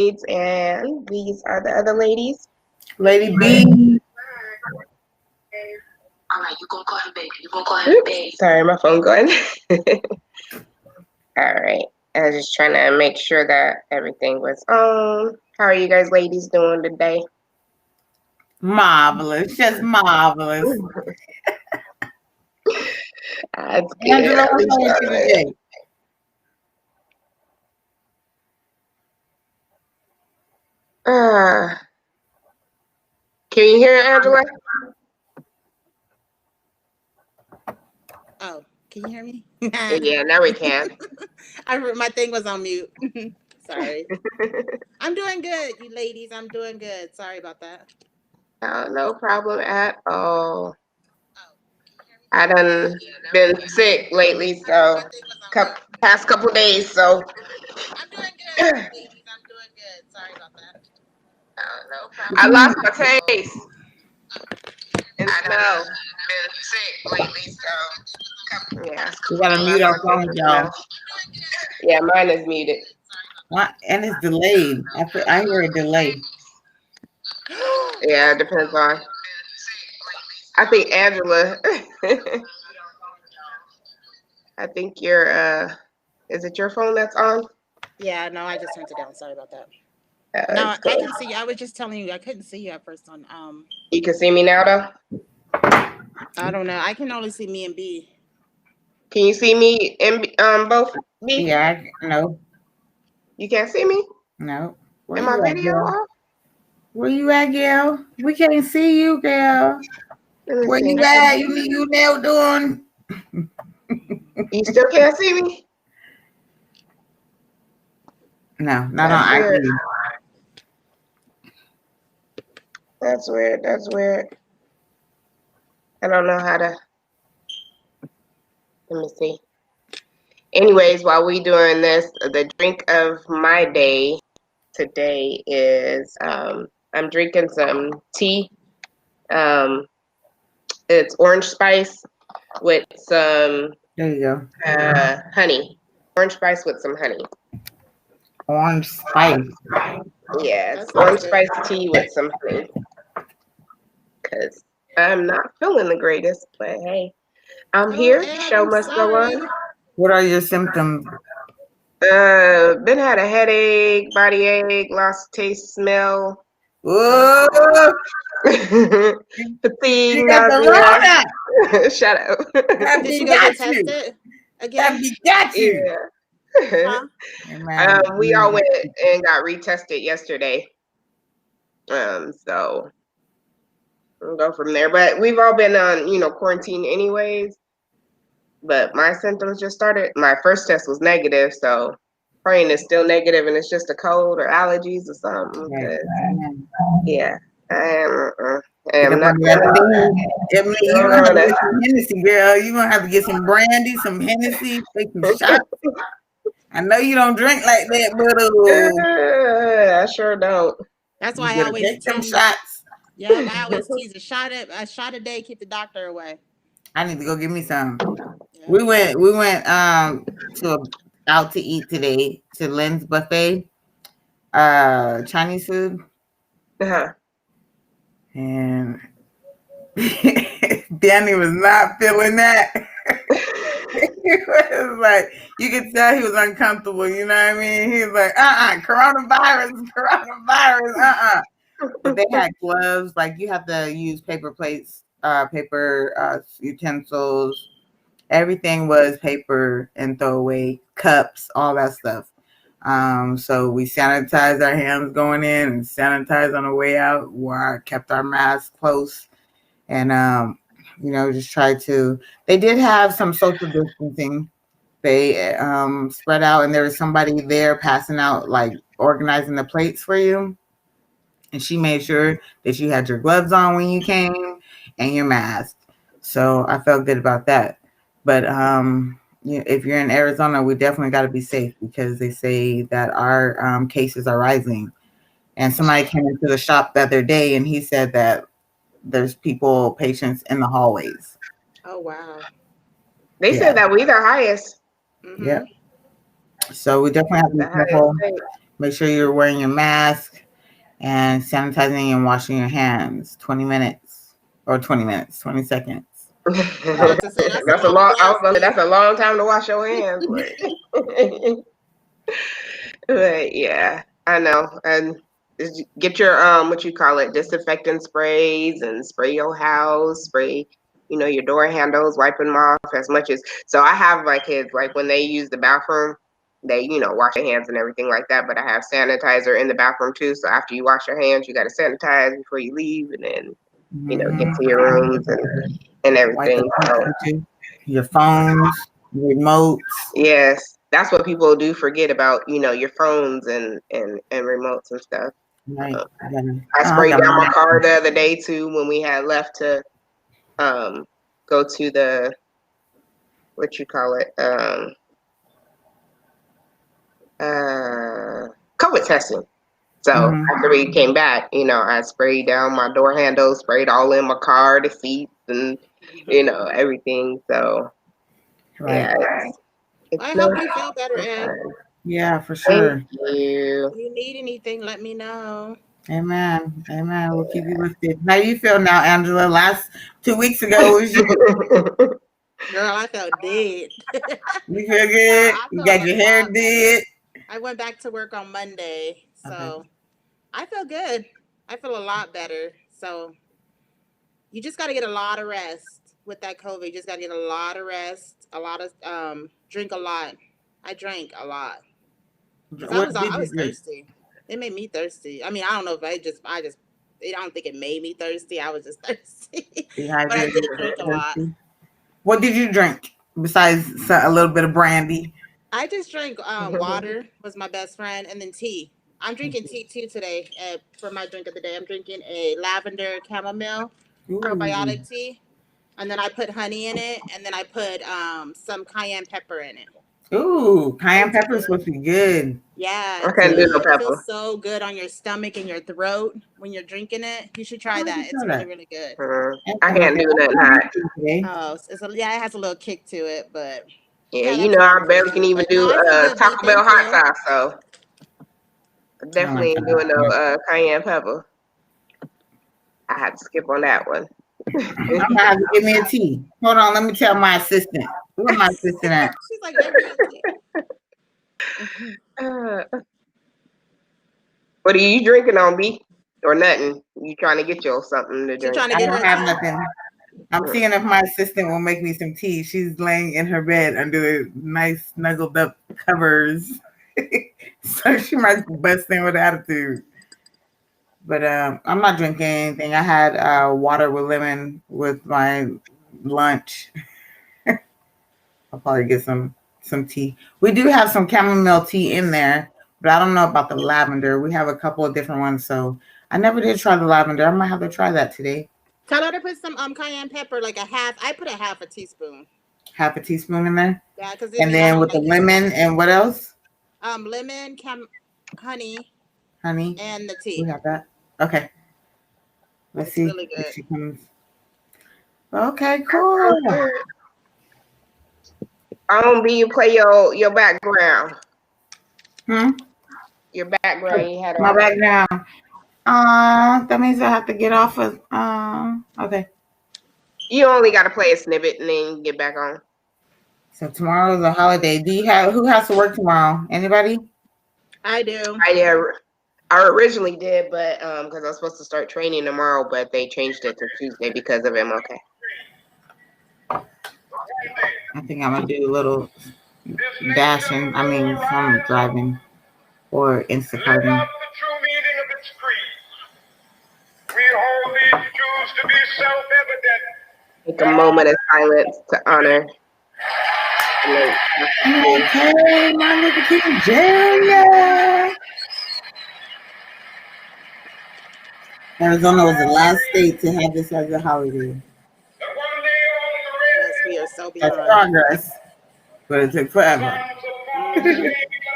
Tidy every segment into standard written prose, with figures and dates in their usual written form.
And these are the other ladies. Lady B. All right, you gonna call him baby. You gonna call him baby. Sorry, my phone going. All right. I was just trying to make sure that everything was on. How are you guys ladies doing today? Marvelous. Just marvelous. That's good. Angela, what's wrong with you today? Can you hear Angela? Oh, can you hear me? Yeah, now we can. My thing was on mute. Sorry. I'm doing good, you ladies. I'm doing good. Sorry about that. No problem at all. I done been sick lately, so past couple days, so. I'm doing good, ladies. I'm doing good. Sorry about that. No problem. I lost my taste and smell. Been sick lately, so. Yeah. We gotta mute our phone, y'all. Yeah, mine is muted. What? And it's delayed. I hear a delay. Yeah, it depends on. I think Angela. I think is it your phone that's on? Yeah, no, I just turned it down. Sorry about that. No, I can see you. I was just telling you I couldn't see you at first on You can see me now though? I don't know. I can only see me and B. Can you see me in both? B? Yeah, no. You can't see me? No. Am my video off? Where you at, girl? We can't see you, girl. Where you at? You now doing? You still can't see me? No, not on IG. That's weird. That's weird. I don't know how to. Let me see. Anyways, while we doing this, the drink of my day today is I'm drinking some tea. It's orange spice with some there you go. Honey. Orange spice with some honey. Orange spice. Yeah, it's orange spice tea with some honey. Because I'm not feeling the greatest, but hey, I'm here. The show must go on. What are your symptoms? Been had a headache, body ache, lost taste, smell. Whoa! Fatigue, nausea. Shut up. Did you go get tested again? Got you. Yeah. We all went and got retested yesterday. So we'll go from there. But we've all been on, quarantine anyways. But my symptoms just started. My first test was negative, so praying is still negative, and it's just a cold or allergies or something. Right. Yeah, I am not. You're gonna have to get some Hennessy, girl. You're gonna have to get some brandy, some Hennessy, take some shots. I know you don't drink like that, but I sure don't. That's why I always take some shots. Yeah, I always tease a shot a day, keep the doctor away. I need to go get me some. Yeah. We went out to eat today to Lynn's buffet, Chinese food. Uh-huh. And Danny was not feeling that. He was like, you could tell he was uncomfortable, you know what I mean? He was like, coronavirus. But they had gloves, like you have to use paper plates, paper utensils. Everything was paper and throwaway cups, all that stuff. So we sanitized our hands going in and sanitized on the way out. Kept our masks close, and just tried to. They did have some social distancing. They spread out, and there was somebody there passing out, like organizing the plates for you. And she made sure that you had your gloves on when you came and your mask. So I felt good about that. But if you're in Arizona, we definitely got to be safe because they say that our cases are rising. And somebody came into the shop the other day and he said that there's patients in the hallways. Oh, wow. They said that we're the highest. Mm-hmm. Yeah. So we definitely have to be careful. Make sure you're wearing your mask and sanitizing and washing your hands. 20 minutes or 20 minutes, 20 seconds. I was about to say, That's a long. I was gonna say that's a long time to wash your hands. But yeah, I know. And get your what you call it, disinfectant sprays and spray your house, spray, your door handles, wipe them off as much as. So I have my kids like when they use the bathroom, they wash their hands and everything like that. But I have sanitizer in the bathroom too. So after you wash your hands, you got to sanitize before you leave, and then get to your rooms and everything. So, your phones, remotes. yes, that's what people do forget about, your phones and remotes and stuff. Right. I sprayed down my car the other day too when we had left to go to the what you call it COVID testing. So after we came back, I sprayed down my door handles, sprayed all in my car, the seats, and everything. So right. Yeah, I hope you feel better, Em. Yeah, for sure. Thank you. If you need anything, let me know. Amen. Amen. We'll keep you lifted. How do you feel now, Angela? Last 2 weeks ago was you. Girl, I felt dead. You feel good? You got your hair did? I went back to work on Monday, so I feel good. I feel a lot better. So you just got to get a lot of rest with that COVID. You just got to get a lot of rest, a lot of drink a lot. I drank a lot. I was thirsty. It made me thirsty. I mean, I don't know if I don't think it made me thirsty. I was just thirsty. But I did drink a lot. What did you drink besides a little bit of brandy? I just drank water was my best friend, and then tea. I'm drinking tea too today for my drink of the day. I'm drinking a lavender chamomile probiotic tea, and then I put honey in it, and then I put some cayenne pepper in it. Ooh, cayenne pepper is supposed to be good. Yeah, I can't do no pepper. It feels so good on your stomach and your throat when you're drinking it. You should try that. It's really, really good. I can't do nothing hot. Oh, it has a little kick to it, but yeah, I barely can even do Taco Bell hot sauce, so I definitely ain't doing no cayenne pepper. I had to skip on that one. I'm gonna have to give me a tea. Hold on, let me tell my assistant. Where's my assistant at? She's like, give me a tea. What are you drinking on, B? Or nothing? You trying to get you something to drink? I don't have nothing. I'm seeing if my assistant will make me some tea. She's laying in her bed under nice snuggled up covers. So she might be busting with attitude. But I'm not drinking anything. I had water with lemon with my lunch. I'll probably get some tea. We do have some chamomile tea in there, but I don't know about the lavender. We have a couple of different ones, so I never did try the lavender. I might have to try that today. Tell her to put some cayenne pepper, like I put a half a teaspoon. Half a teaspoon in there? Yeah, because and then with the lemon and what else? Lemon, honey, and the tea. We have that. Okay. Let's see really good. if she comes. Okay, cool. B, you play your background. Your background. You had my background. That means I have to get off of. Okay. You only got to play a snippet and then get back on. So tomorrow's a holiday. Who has to work tomorrow? Anybody? I do. I originally did, but because I was supposed to start training tomorrow, but they changed it to Tuesday because of MLK. I think I'm gonna do a little dashing. I mean, some driving or Instacarting. We hold these truths to be self-evident. Take a moment of silence to honor. Okay, Martin Luther King Jr. Arizona was the last state to have this as a holiday. Yes, we are so behind. That's progress, but it took forever.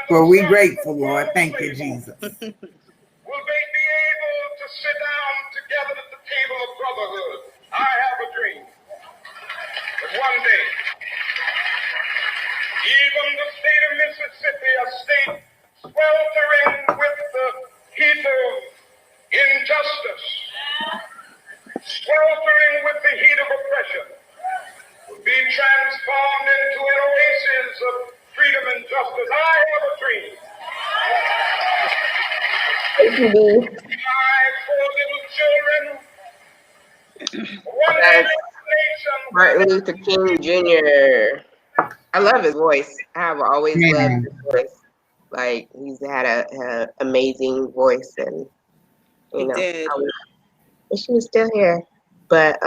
But we grateful, Lord. Thank you, Jesus. Will they be able to sit down together at the table of brotherhood? I have a dream that one day, even the state of Mississippi, a state sweltering injustice, sweltering with the heat of oppression, will be transformed into an oasis of freedom and justice. I have a dream. My four little children, one day That's nation. Martin Luther King Jr. I love his voice. I have always loved his voice. Like he's had a amazing voice, and He did. I wish he was still here. But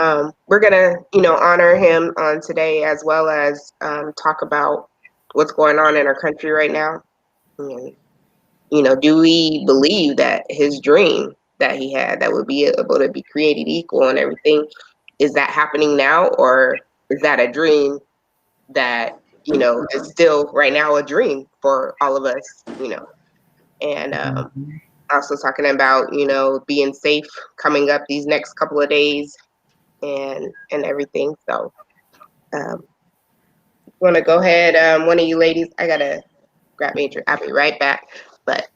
we're gonna, honor him on today, as well as talk about what's going on in our country right now. And, do we believe that his dream that he had, that would be able to be created equal and everything, is that happening now, or is that a dream that is still right now a dream for all of us? And also talking about being safe coming up these next couple of days and everything. So want to go ahead, one of you ladies, I gotta grab Adrian. I'll be right back. But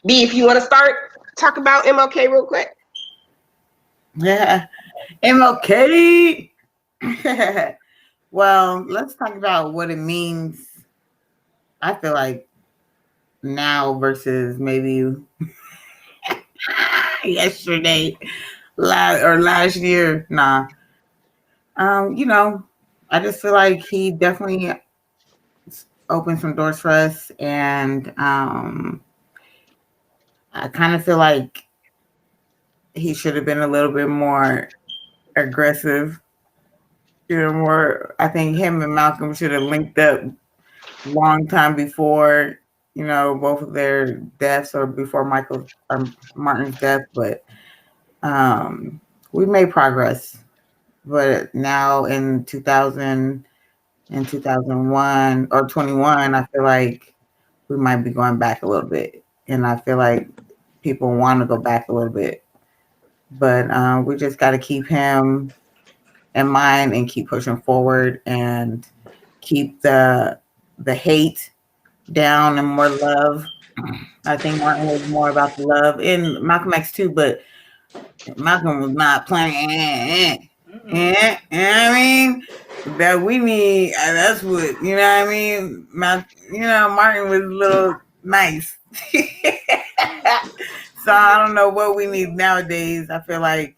B, if you want to start, talk about MLK real quick. Yeah, MLK. Well, let's talk about what it means. I feel like now versus maybe yesterday, last year. Nah. I just feel like he definitely opened some doors for us, and I kind of feel like he should have been a little bit more aggressive. More. I think him and Malcolm should have linked up long time before, both of their deaths, or before Martin's death. But we made progress. But now in 2000 and 2001 or 21, I feel like we might be going back a little bit. And I feel like people want to go back a little bit. But we just got to keep him in mind and keep pushing forward and keep the hate down and more love. I think Martin was more about the love, and Malcolm X too, but Malcolm was not playing. I mean, that we need. That's what I mean. Martin was a little nice. So I don't know what we need nowadays. I feel like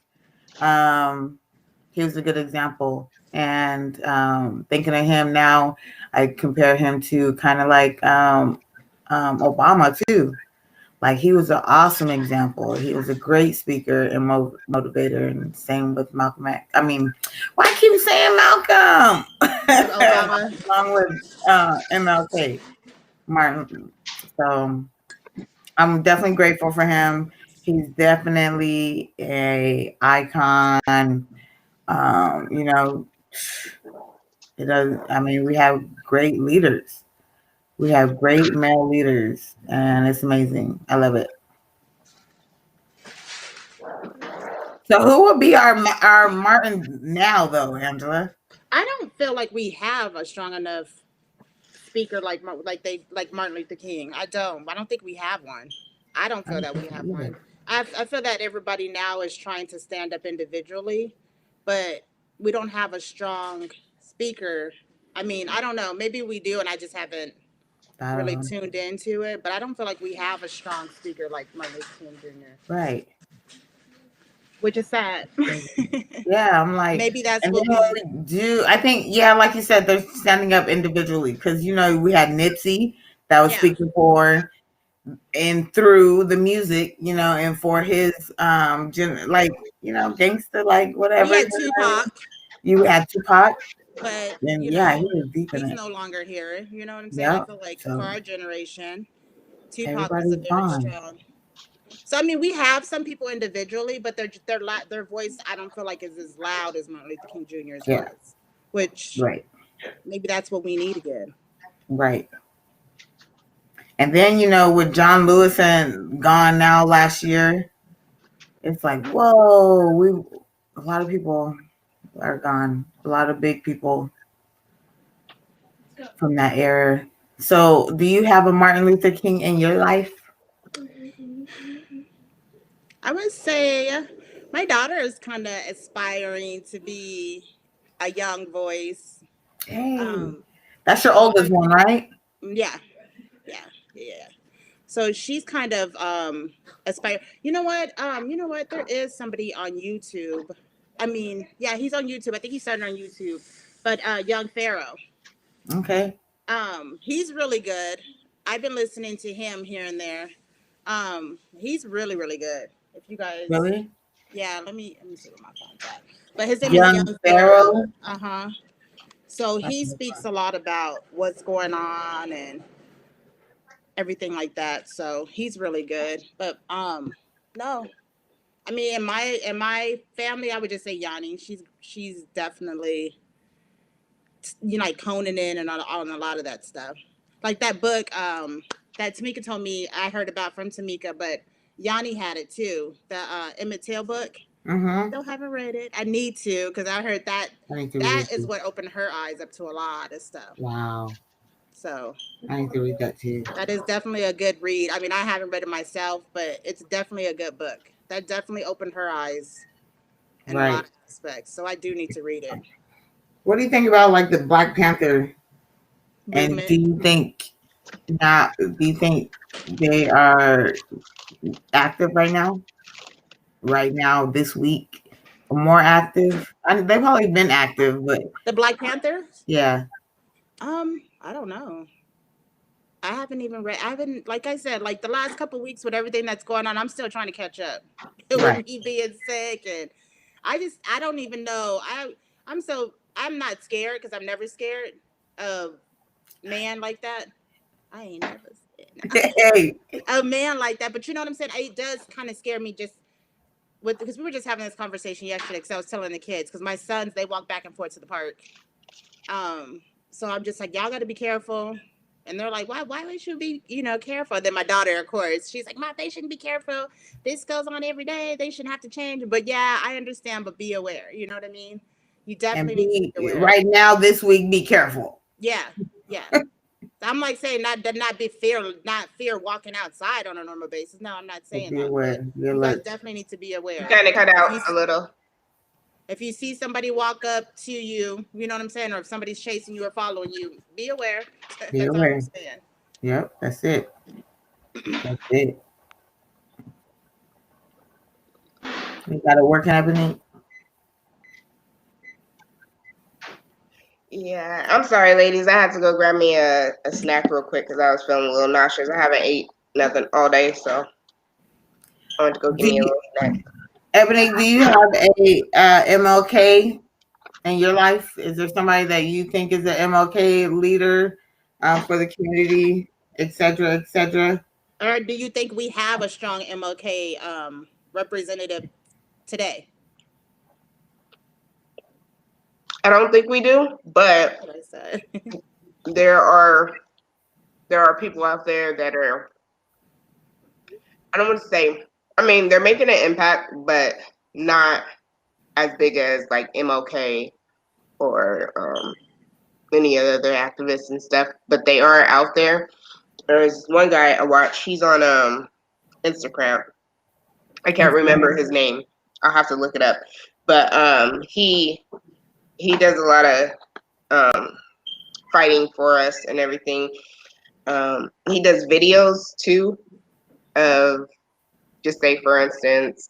he was a good example, and thinking of him now, I compare him to kind of like Obama too. Like he was an awesome example. He was a great speaker and motivator, and same with Malcolm X. I mean, why I keep saying Malcolm? Obama. Along with MLK, Martin. So I'm definitely grateful for him. He's definitely a icon. It does. I mean, we have great leaders. We have great male leaders, and it's amazing. I love it. So, who would be our Martin now, though, Angela? I don't feel like we have a strong enough speaker like Martin Luther King. I don't think we have one. I don't feel that we have one. I feel that everybody now is trying to stand up individually, but we don't have a strong speaker. I mean, I don't know. Maybe we do, and I just haven't really tuned into it. But I don't feel like we have a strong speaker like Martin Luther King Jr. Right. Which is sad. Yeah, I'm like, maybe that's and what we do. I think, yeah, like you said, they're standing up individually because we had Nipsey that was speaking for and through the music, and for his gangster, like whatever. We had Tupac. You had Tupac. But and he was deep in it. He's no longer here. You know what I'm saying? I feel like for our generation, Tupac was a very strong. So I mean, we have some people individually, but their voice I don't feel like is as loud as Martin Luther King Jr.'s was. Which maybe that's what we need again. Right. And then with John Lewis and gone now last year, it's like, whoa, a lot of people are gone. A lot of big people from that era. So do you have a Martin Luther King in your life? I would say my daughter is kind of aspiring to be a young voice. Hey, Um, that's your oldest one, right? yeah, yeah, yeah. So she's kind of aspire. You know what? You know what? There is somebody on YouTube. I mean, yeah, he's on YouTube. I think he started on YouTube. But Young Pharaoh. Okay. He's really good. I've been listening to him here and there. He's really, really good. If you guys, Really? yeah, let me see where my phone's at. But his name is Young Young Pharaoh. Pharaoh. Uh-huh. So he speaks a lot about what's going on and everything like that. So he's really good. But no. I mean in my family I would just say Yanni. She's definitely like Conan and on a lot of that stuff. Like that book that Tamika told me I heard about from Tamika, but Yanni had it too. The Emmett Till book. Mm-hmm. Still haven't read it. I need to because I heard that I need to read that it is too. what opened her eyes up to a lot of stuff. Wow. So I need to read that too. that is definitely a good read. I mean, I haven't read it myself, but it's definitely a good book. That definitely opened her eyes in a Right. lot of aspects. So I do need to read it. What do you think about like the Black Panther? And Movement. do you think now? Do you think they are active right now? Right now, this week, more active? I mean, they've probably been active, but The Black Panther? yeah, I don't know. I haven't even read. I haven't, like I said, like the last couple weeks with everything that's going on. I'm still trying to catch up right. with me being sick, and I don't even know. I'm not scared because I'm never scared of man like that. I ain't never scared Hey, a man like that. But you know what I'm saying? It does kind of scare me just because we were just having this conversation yesterday. Because I was telling the kids because my sons they walk back and forth to the park. So I'm just like, y'all got to be careful. And they're like, why we should be, careful? Then my daughter, of course, she's like, Mom, they shouldn't be careful. This goes on every day. They shouldn't have to change. But yeah, I understand, but be aware. You know what I mean? You and definitely need to be aware. right now this week, be careful. Yeah, yeah. I'm like saying not fear walking outside on a normal basis. No, I'm not saying Be that. aware. But Be you guys alert. definitely need to be aware. Kind of cut out a little. If you see somebody walk up to you, you know what I'm saying, or if somebody's chasing you or following you, be aware. Be That's all aware. I'm saying. Yep, that's it. That's it. You got it working happening. Yeah, I'm sorry, ladies. I had to go grab me a snack real quick because I was feeling a little nauseous. I haven't ate nothing all day, so I went to go get me a little snack. Ebony, do you have a MLK in your life? Is there somebody that you think is an MLK leader for the community, et cetera, et cetera? Or do you think we have a strong MLK representative today? I don't think we do, but That's what I said. there are people out there that are, I don't want to say, I mean, they're making an impact, but not as big as like MLK or any other activists and stuff, but they are out there. There's one guy I watch, he's on Instagram. I can't remember his name. I'll have to look it up. But he does a lot of fighting for us and everything. He does videos too of, just say for instance,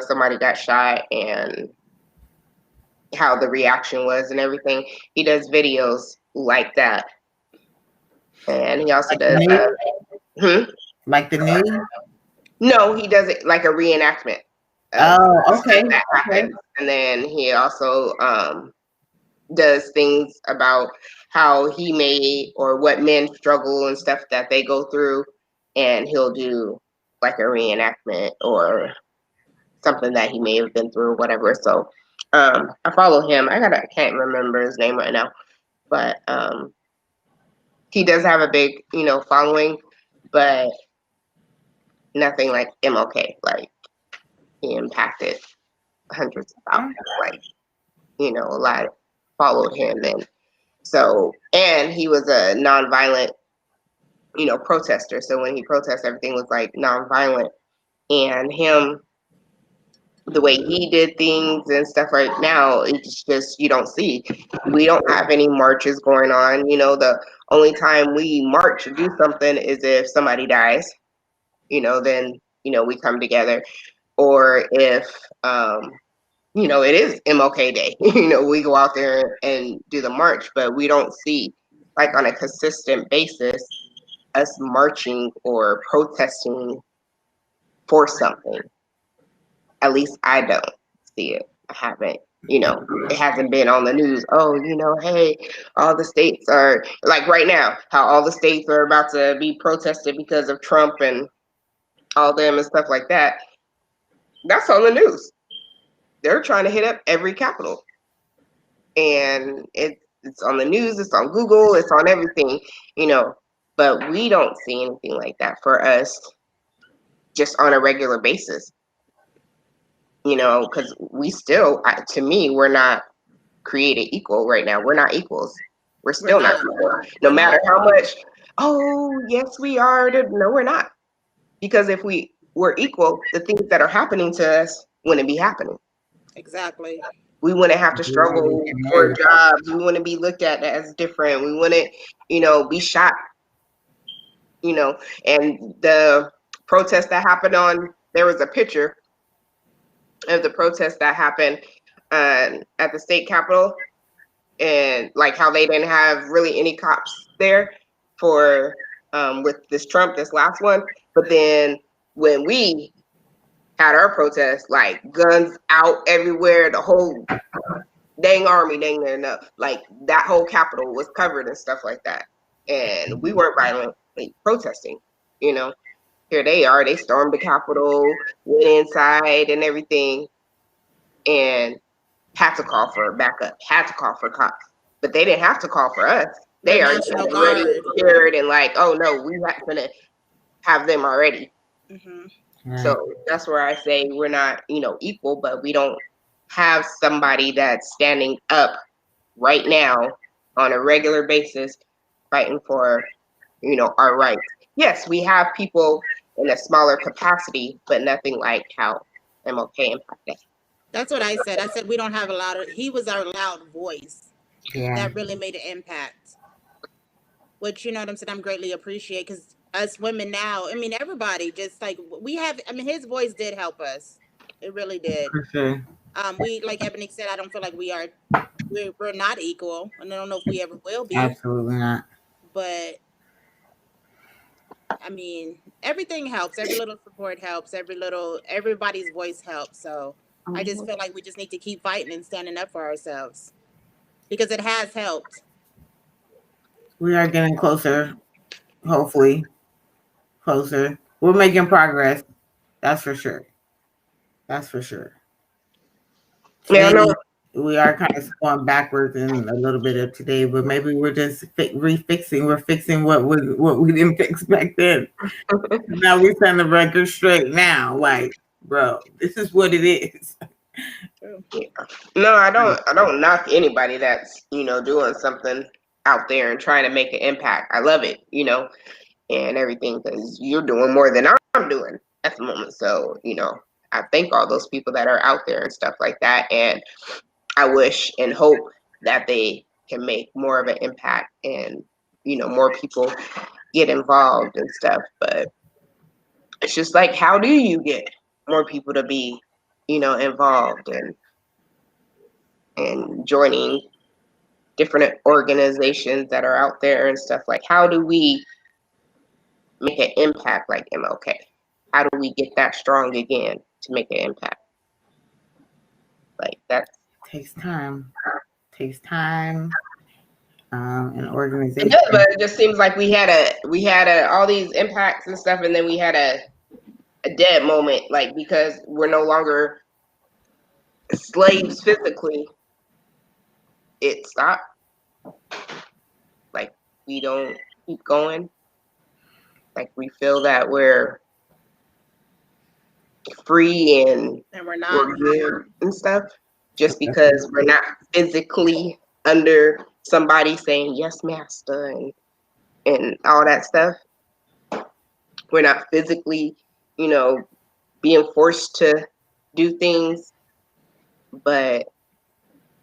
somebody got shot and how the reaction was and everything. He does videos like that. And he also does like the news? No, he does it like a reenactment. Oh, okay. That happens. And then he also does things about how he may or what men struggle and stuff that they go through, and he'll do like a reenactment or something that he may have been through or whatever. So I follow him. I can't remember his name right now, but he does have a big following, but nothing like MLK. Like he impacted hundreds of thousands. Like a lot followed him, and he was a nonviolent protester. So when he protested, everything was like nonviolent. And him, the way he did things and stuff right now, it's just, you don't see. We don't have any marches going on. You know, the only time we march or do something is if somebody dies, you know, then, you know, we come together. Or if, you know, it is MLK Day, you know, we go out there and do the march, but we don't see, like, on a consistent basis, us marching or protesting for something. At least I don't see it. I haven't, you know, it hasn't been on the news. Oh, you know, hey, all the states are, like right now, how all the states are about to be protested because of Trump and all them and stuff like that. That's on the news. They're trying to hit up every capital. And it's on the news, it's on Google, it's on everything, you know, but we don't see anything like that for us just on a regular basis, you know, because we still, to me, we're not created equal right now. We're not equals. We're still not equal. No matter how much, oh, yes, we are. No, we're not. Because if we were equal, the things that are happening to us wouldn't be happening. Exactly. We wouldn't have to struggle for jobs. We wouldn't be looked at as different. We wouldn't, you know, be shot, you know. And the protest that happened there was a picture of the protest that happened at the state capitol, and like how they didn't have really any cops there for with this Trump, this last one. But then when we had our protest, like guns out everywhere, the whole dang army, dang near enough, like that whole Capitol was covered and stuff like that. And we weren't violently protesting, you know. Here they are, they stormed the Capitol, went inside and everything, and had to call for backup, had to call for cops. But they didn't have to call for us. They are already scared and like, oh no, we have to have them already. Mm-hmm. So that's where I say we're not, you know, equal, but we don't have somebody that's standing up right now on a regular basis fighting for, you know, our rights. Yes, we have people in a smaller capacity, but nothing like how MLK impacted. That's what I said. I said we don't have he was our loud voice. Yeah. That really made an impact. Which, you know what I'm saying, I'm greatly appreciate, because us women now, I mean, everybody just like we have, I mean, his voice did help us. It really did. For sure. We, like Ebony said, I don't feel like we're not equal, and I don't know if we ever will be. Absolutely not. But I mean, everything helps. Every little support helps. Everybody's voice helps. So I just feel like we just need to keep fighting and standing up for ourselves, because it has helped. We are getting closer, hopefully. Closer. We're making progress. That's for sure. That's for sure. Yeah, no. We are kind of going backwards in a little bit of today, but maybe we're just refixing. We're fixing what we didn't fix back then. Now we setting the record straight now. Like, bro, this is what it is. Yeah. No, I don't knock anybody that's, you know, doing something out there and trying to make an impact. I love it, you know, and everything, because you're doing more than I'm doing at the moment. So, you know, I thank all those people that are out there and stuff like that. And I wish and hope that they can make more of an impact and, you know, more people get involved and stuff. But it's just like, how do you get more people to be, you know, involved and joining different organizations that are out there and stuff? Like, how do we make an impact like MLK? How do we get that strong again to make an impact? Like, that takes time. Takes time. An organization. It does, but it just seems like we had all these impacts and stuff, and then we had a dead moment, like, because we're no longer slaves physically. It stopped. Like, we don't keep going. Like, we feel that we're free and we're not. We're good and stuff, just because we're not physically under somebody saying yes, master, and all that stuff. We're not physically, you know, being forced to do things, but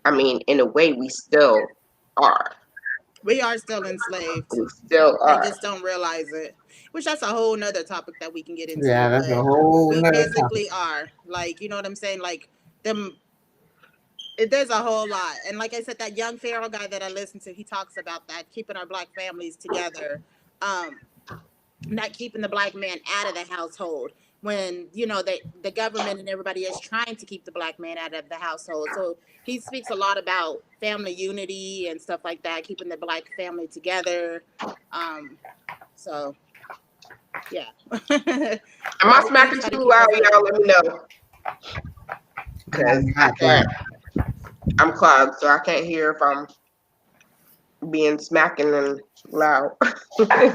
I mean, in a way, we still are. We are still enslaved. We still They are. just don't realize it. Which that's a whole nother topic that we can get into. Yeah, that's a but whole we nother topic. physically are. Like, you know what I'm saying? Like there's a whole lot. And like I said, that young Pharaoh guy that I listened to, he talks about that, keeping our black families together, not keeping the black man out of the household when, you know, the government and everybody is trying to keep the black man out of the household. So he speaks a lot about family unity and stuff like that, keeping the black family together. So yeah. Am I smacking too loud, y'all? Let me know. Because I'm clogged, so I can't hear if I'm being smacking and loud. Okay.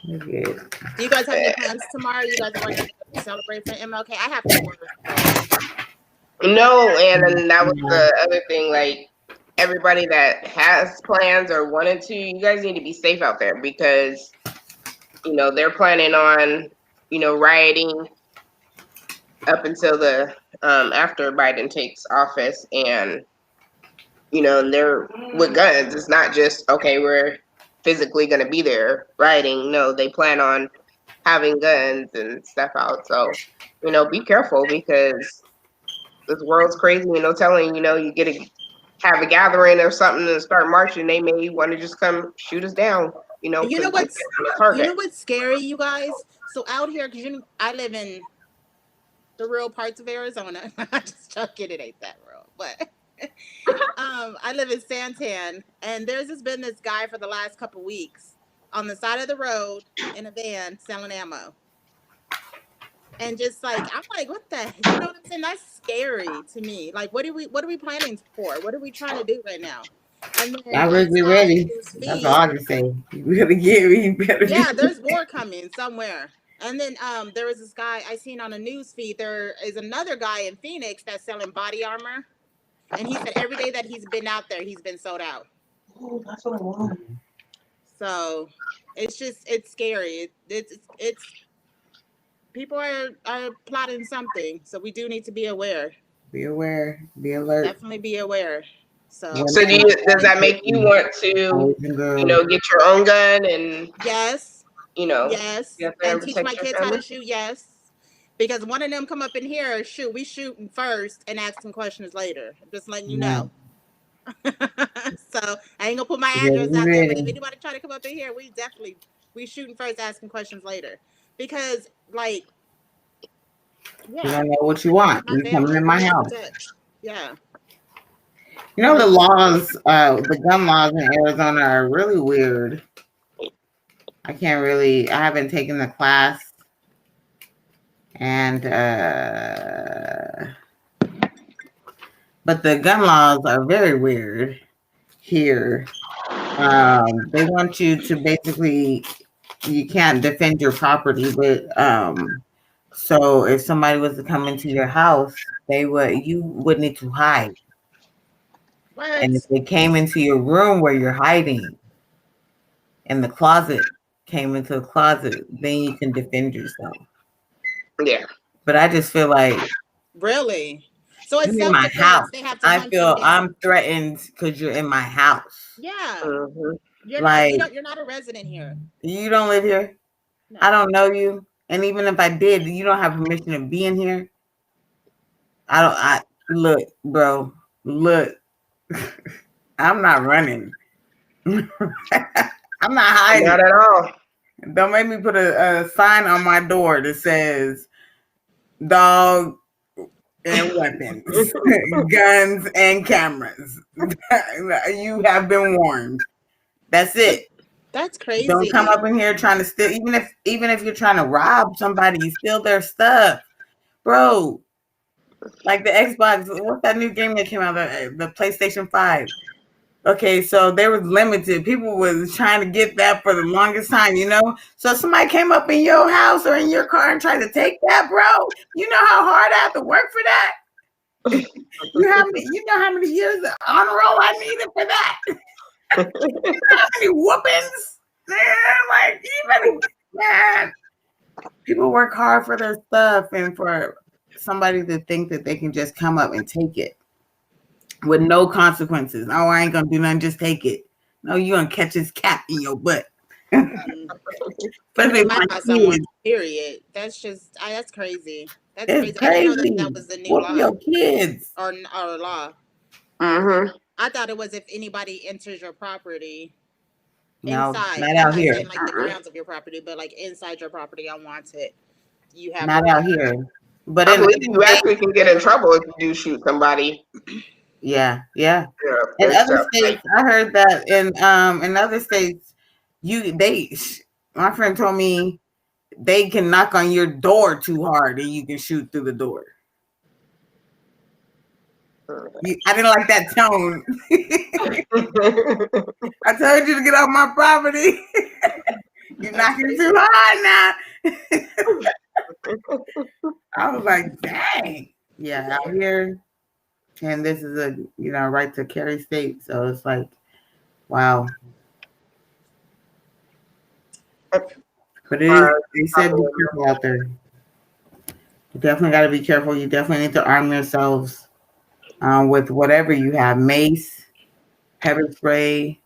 Do you guys have any plans tomorrow? You guys want to celebrate for MLK? I have to work. No, and then that was the other thing. Like, everybody that has plans or wanted to, you guys need to be safe out there because, you know, they're planning on, you know, rioting up until the after Biden takes office, and you know, they're with guns. It's not just okay, we're physically going to be there rioting. No, they plan on having guns and stuff out. So, you know, be careful because this world's crazy. You know, telling, you know, you get to have a gathering or something and start marching, they may want to just come shoot us down. You know, You know 'cause what's it's target. you know what's scary, you guys? So out here, because I live in the rural parts of Arizona. I'm just joking, it ain't that rural, but I live in Santan, and there's just been this guy for the last couple weeks on the side of the road in a van selling ammo. And just like, I'm like, what the, you know what I'm saying? That's scary to me. Like, what are we planning for? What are we trying to do right now? And then I better get ready. That's all I can say. You better get ready. Yeah, there's more coming somewhere. And then there was this guy I seen on a news feed. There is another guy in Phoenix that's selling body armor. And he said every day that he's been out there, he's been sold out. Oh, that's what I want. So it's scary. It's people are plotting something. So we do need to be aware. Be aware. Be alert. Definitely be aware. So does that make you want to, you know, get your own gun and yes, you know, yes, and teach my kids how to shoot? Yes, because one of them come up in here, shoot, we shooting first and asking questions later. I'm just letting you know. So I ain't gonna put my address out there, but if anybody try to come up in here, we shooting first, asking questions later. Because like, yeah, you don't know what you want. You coming in my house. Yeah. You know, the laws, the gun laws in Arizona are really weird. I haven't taken the class. And, but the gun laws are very weird here. They want you to basically, you can't defend your property, but, so if somebody was to come into your house, you would need to hide. What? And if they came into your room where you're hiding, in the closet, then you can defend yourself. Yeah. But I just feel like, really? So it's in my house. They have to I feel I'm threatened because you're in my house. Yeah. Mm-hmm. You're not a resident here. You don't live here. No. I don't know you. And even if I did, you don't have permission to be in here. Look, bro, look. I'm not running. I'm not hiding. Not at all. Don't make me put a sign on my door that says dog and weapons, guns and cameras. You have been warned. That's it. That's crazy. Don't come up in here trying to steal. Even if you're trying to rob somebody, you steal their stuff, bro. Like the Xbox, what's that new game that came out? The PlayStation 5. Okay, so they was limited. People was trying to get that for the longest time, you know? So somebody came up in your house or in your car and tried to take that, bro. You know how hard I have to work for that? You know how many years of honor roll I needed for that? You know how many whoopings? Man, like, man. People work hard for their stuff, and for somebody to think that they can just come up and take it with no consequences. Oh, I ain't gonna do nothing, just take it. No, you gonna catch his cap in your butt. But They they might want not someone. kids. Period. That's just. That's crazy. That's It's crazy. I didn't know that crazy. was the new Whoop law your kids. or law. Mm-hmm. I thought it was if anybody enters your property No, inside. not I'm out not here. saying like the grounds of your property, but like inside your property unwanted. You have Not the out right. here. But I in believe other you states, actually can get in trouble if you do shoot somebody. yeah. Yeah, In and other stuff. states, I heard that in other states, my friend told me they can knock on your door too hard and you can shoot through the door. I didn't like that tone. I told you to get off my property. You're knocking too hard now. I was like, dang. Yeah, out here. And this is a right to carry state. So it's like, wow. But they said be careful out there. You definitely got to be careful. You definitely need to arm yourselves with whatever you have: mace, pepper spray,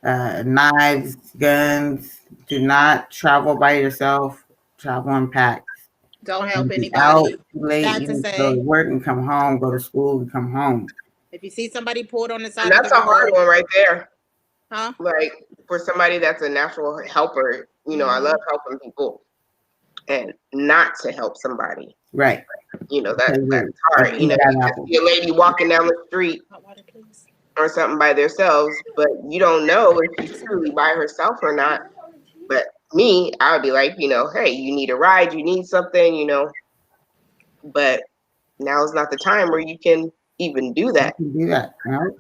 knives, guns. Do not travel by yourself. Travel in packs. Don't help Be out anybody. too late. That You to need to go to say, work and come home. Go to school and come home. if you see somebody pulled on the side And of that's the a hard road, one right there. huh? Like for somebody that's a natural helper, I love helping people, and not to help somebody, Right. that's hard. You see a lady walking down the street Hot water, please. or something by themselves, but you don't know if she's truly by herself or not. But me, I would be like, hey, you need a ride, you need something, but now is not the time where you can even do that. You can do that. Right?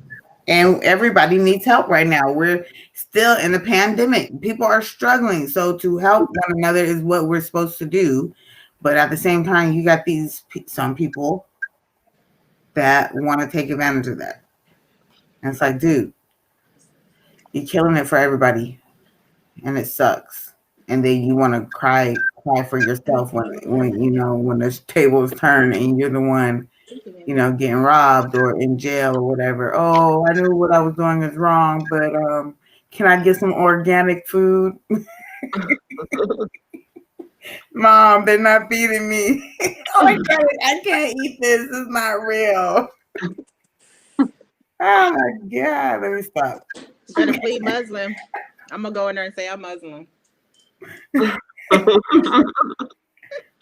And everybody needs help right now. We're still in a pandemic. People are struggling. So to help one another is what we're supposed to do. But at the same time, you got some people that want to take advantage of that. And it's like, dude, you're killing it for everybody, and it sucks. And then you want to cry for yourself when the tables turn and you're the one, getting robbed or in jail or whatever. Oh, I knew what I was doing is wrong, but can I get some organic food? Mom, they're not feeding me. Oh, I can't eat this. This is not real. Oh my God, let me stop. Better plead Muslim. I'm gonna go in there and say I'm Muslim.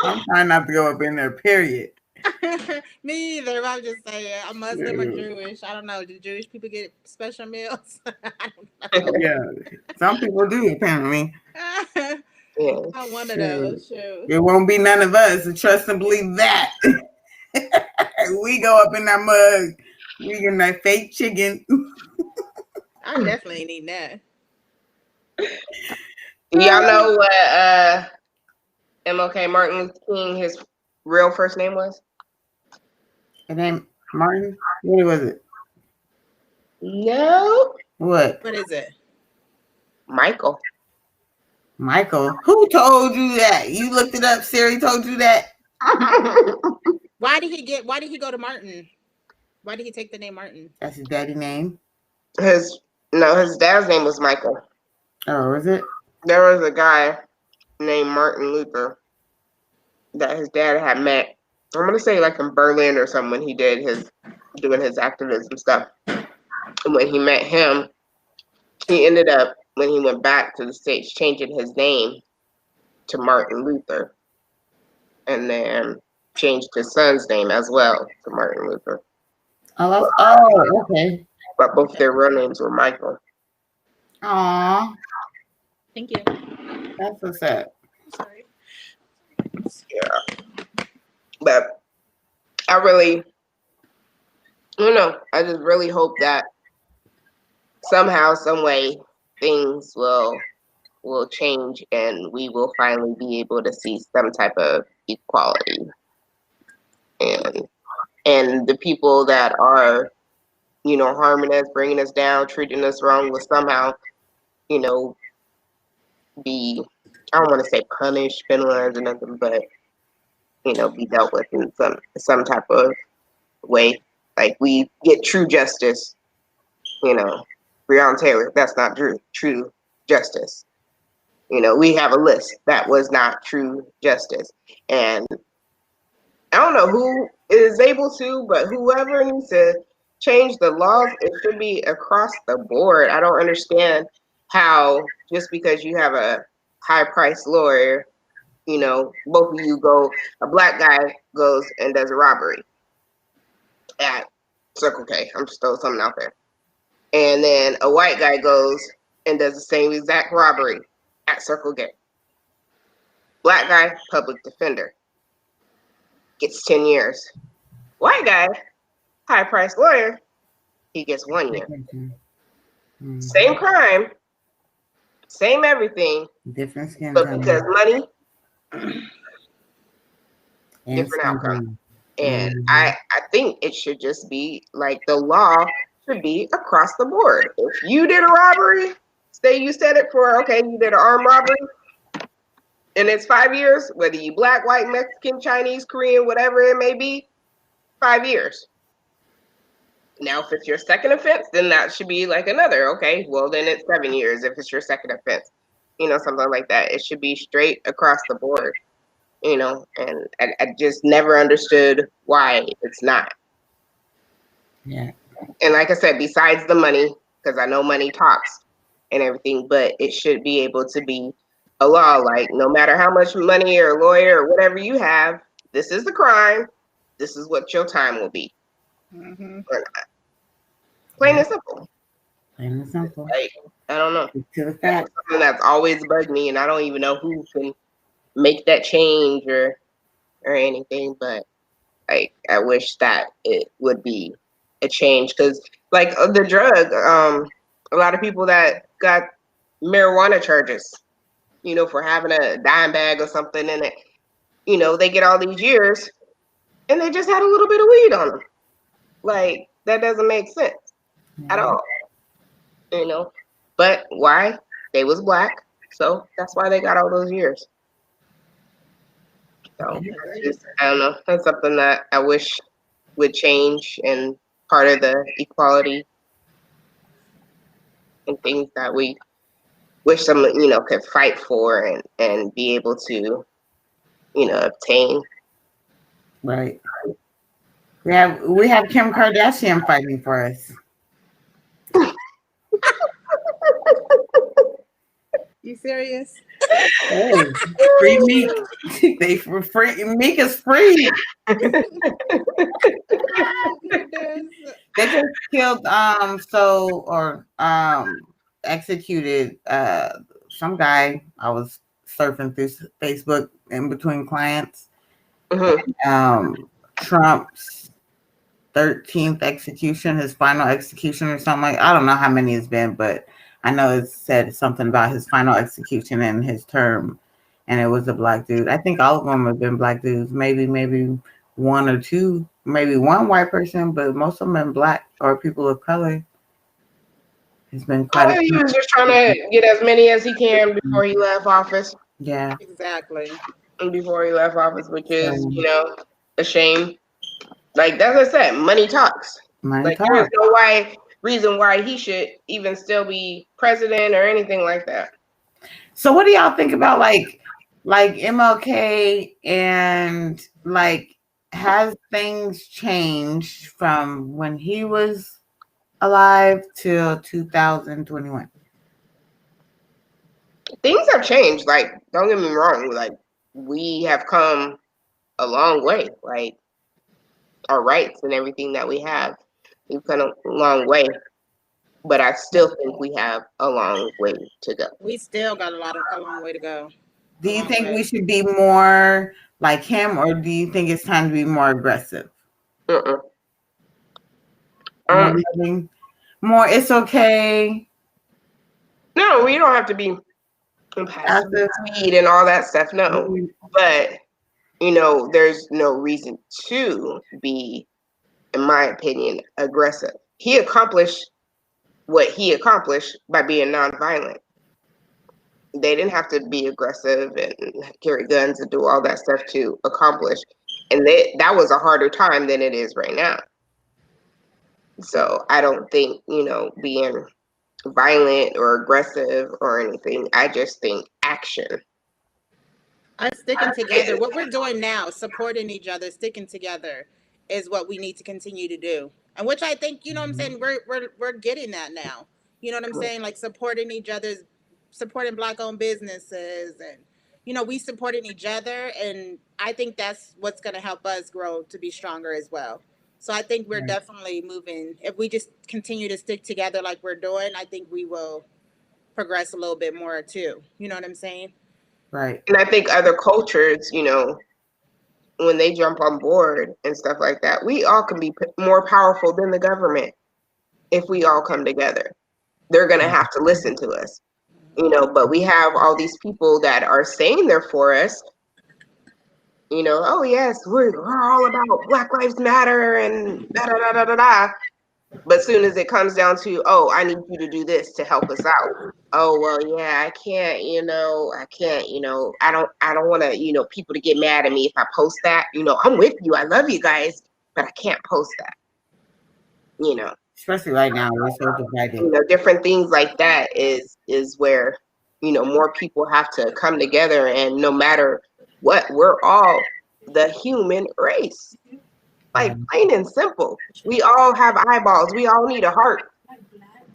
I'm trying not to go up in there, period. Me either. I'm just saying I'm Muslim or Jewish. I don't know. Do Jewish people get special meals? I don't know. Yeah, some people do, apparently. Yeah. I'm one of those. Shoot. It won't be none of us. Trust and believe that. We go up in that mug. We get that fake chicken. I definitely ain't eating that. Y'all know what MLK Martin Luther King, his real first name was? His name Martin? What was it? No. What? What is it? Michael. Michael? Who told you that? You looked it up. Siri told you that? Why did he go to Martin? Why did he take the name Martin? That's his daddy name. His dad's name was Michael. Oh, was it? There was a guy named Martin Luther that his dad had met. I'm gonna say like in Berlin or something when he doing his activism stuff. And when he met him, he ended up, when he went back to the States, changing his name to Martin Luther, and then changed his son's name as well to Martin Luther. Oh, okay. But both their real names were Michael. Aw, Thank you. that's so sad. Sorry. Yeah. But I really, I just really hope that somehow, some way, things will change and we will finally be able to see some type of equality. And the people that are, harming us, bringing us down, treating us wrong will somehow, be I don't want to say punished, penalized, or nothing, but be dealt with in some type of way. Like we get true justice. Breonna Taylor, that's not true justice. We have a list that was not true justice, and I don't know who is able to, but whoever needs to change the laws, it should be across the board. I don't understand how just because you have a high-priced lawyer, both of you a black guy goes and does a robbery at Circle K. I'm just throwing something out there. And then a white guy goes and does the same exact robbery at Circle K. Black guy, public defender, gets 10 years. White guy, high-priced lawyer, he gets 1 year. Mm-hmm. Same crime, same everything, Different skin but tone. because money, And different outcome. And Mm-hmm. I think it should just be like the law should be across the board. If you did a robbery, say you said it for, okay, you did an armed robbery, and it's 5 years, whether you black, white, Mexican, Chinese, Korean, whatever it may be, 5 years. Now, if it's your second offense, then that should be like another, okay, well, then it's 7 years if it's your second offense, something like that. It should be straight across the board, and I just never understood why it's not. Yeah. And like I said, besides the money, because I know money talks and everything, but it should be able to be a law, like no matter how much money or lawyer or whatever you have, this is the crime, this is what your time will be. Mm-hmm. Plain and simple. Plain and simple. Like, I don't know. To the fact. Something that's always bugged me, and I don't even know who can make that change or anything, but like I wish that it would be a change, because like the drug, a lot of people that got marijuana charges, for having a dime bag or something in it, they get all these years and they just had a little bit of weed on them. Like, that doesn't make sense at all, but why? They was black, so that's why they got all those years. So I don't know, that's something that I wish would change, and part of the equality and things that we wish someone, could fight for and be able to, obtain. Right. We have Kim Kardashian fighting for us. You serious? Hey, free Meek. They for free. Meek is free. They just killed executed some guy. I was surfing through Facebook in between clients. Mm-hmm. Trump's 13th execution, his final execution or something like. I don't know how many it's been, but I know it said something about his final execution in his term, and it was a black dude. I think all of them have been black dudes. Maybe one or two, maybe one white person, but most of them have been black or people of color. It's been quite. He was just trying to get as many as he can before he left office. Yeah, exactly. And before he left office, which is a shame. Like that's what I said, money talks. Money talks. There's no reason why he should even still be president or anything like that. So what do y'all think about like MLK, and like has things changed from when he was alive till 2021? Things have changed. Like, don't get me wrong. Like, we have come a long way. Like, our rights and everything that we have, we've come a long way. But I still think we have a long way to go. We still got a long way to go. Do you think we should be more like him, or do you think it's time to be more aggressive? More, it's okay. No, we don't have to be passive speed and all that stuff. No, but there's no reason to be, in my opinion, aggressive. He accomplished what he accomplished by being nonviolent. They didn't have to be aggressive and carry guns and do all that stuff to accomplish. And that was a harder time than it is right now. So I don't think, being violent or aggressive or anything. I just think action. Us sticking together, what we're doing now, supporting each other, sticking together, is what we need to continue to do. And which I think, you know what I'm saying, we're getting that now. You know what I'm saying? Like supporting each other's, supporting Black owned businesses, and we supporting each other, and I think that's what's gonna help us grow to be stronger as well. So I think we're Right. definitely moving. If we just continue to stick together like we're doing, I think we will progress a little bit more too. You know what I'm saying? Right. And I think other cultures, when they jump on board and stuff like that, we all can be more powerful than the government if we all come together. They're going to have to listen to us, but we have all these people that are saying they're for us. Oh yes, we're all about Black Lives Matter and da da da da da da. But soon as it comes down to, oh, I need you to do this to help us out. Oh well, yeah, I can't, I can't, I don't want to, people to get mad at me if I post that. I'm with you, I love you guys, but I can't post that. Especially right now, we're so divided. Different things like that is where, more people have to come together, and no matter what, we're all the human race. Like plain and simple. We all have eyeballs. We all need a heart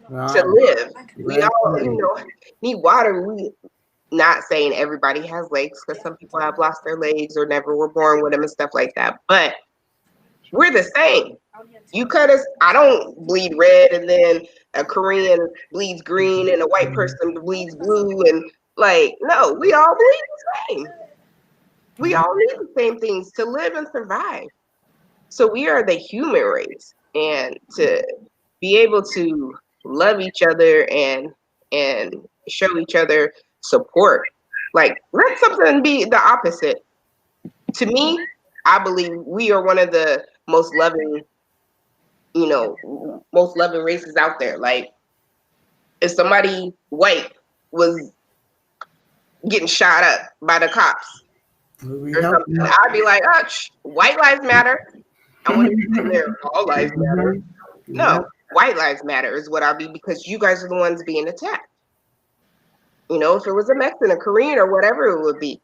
to live. We all, need water. We not saying everybody has legs, because some people have lost their legs or never were born with them and stuff like that. But we're the same. You cut us. I don't bleed red, and then a Korean bleeds green, and a white person bleeds blue, and no, we all bleed the same. We all need the same things to live and survive. So we are the human race, and to be able to love each other and show each other support. Like, let something be the opposite. To me, I believe we are one of the most loving races out there. Like, if somebody white was getting shot up by the cops or something, I'd be like, oh, white lives matter. I want to be in there. All lives matter. No, white lives matter is what I'll be, because you guys are the ones being attacked. If it was a Mexican, a Korean, or whatever it would be,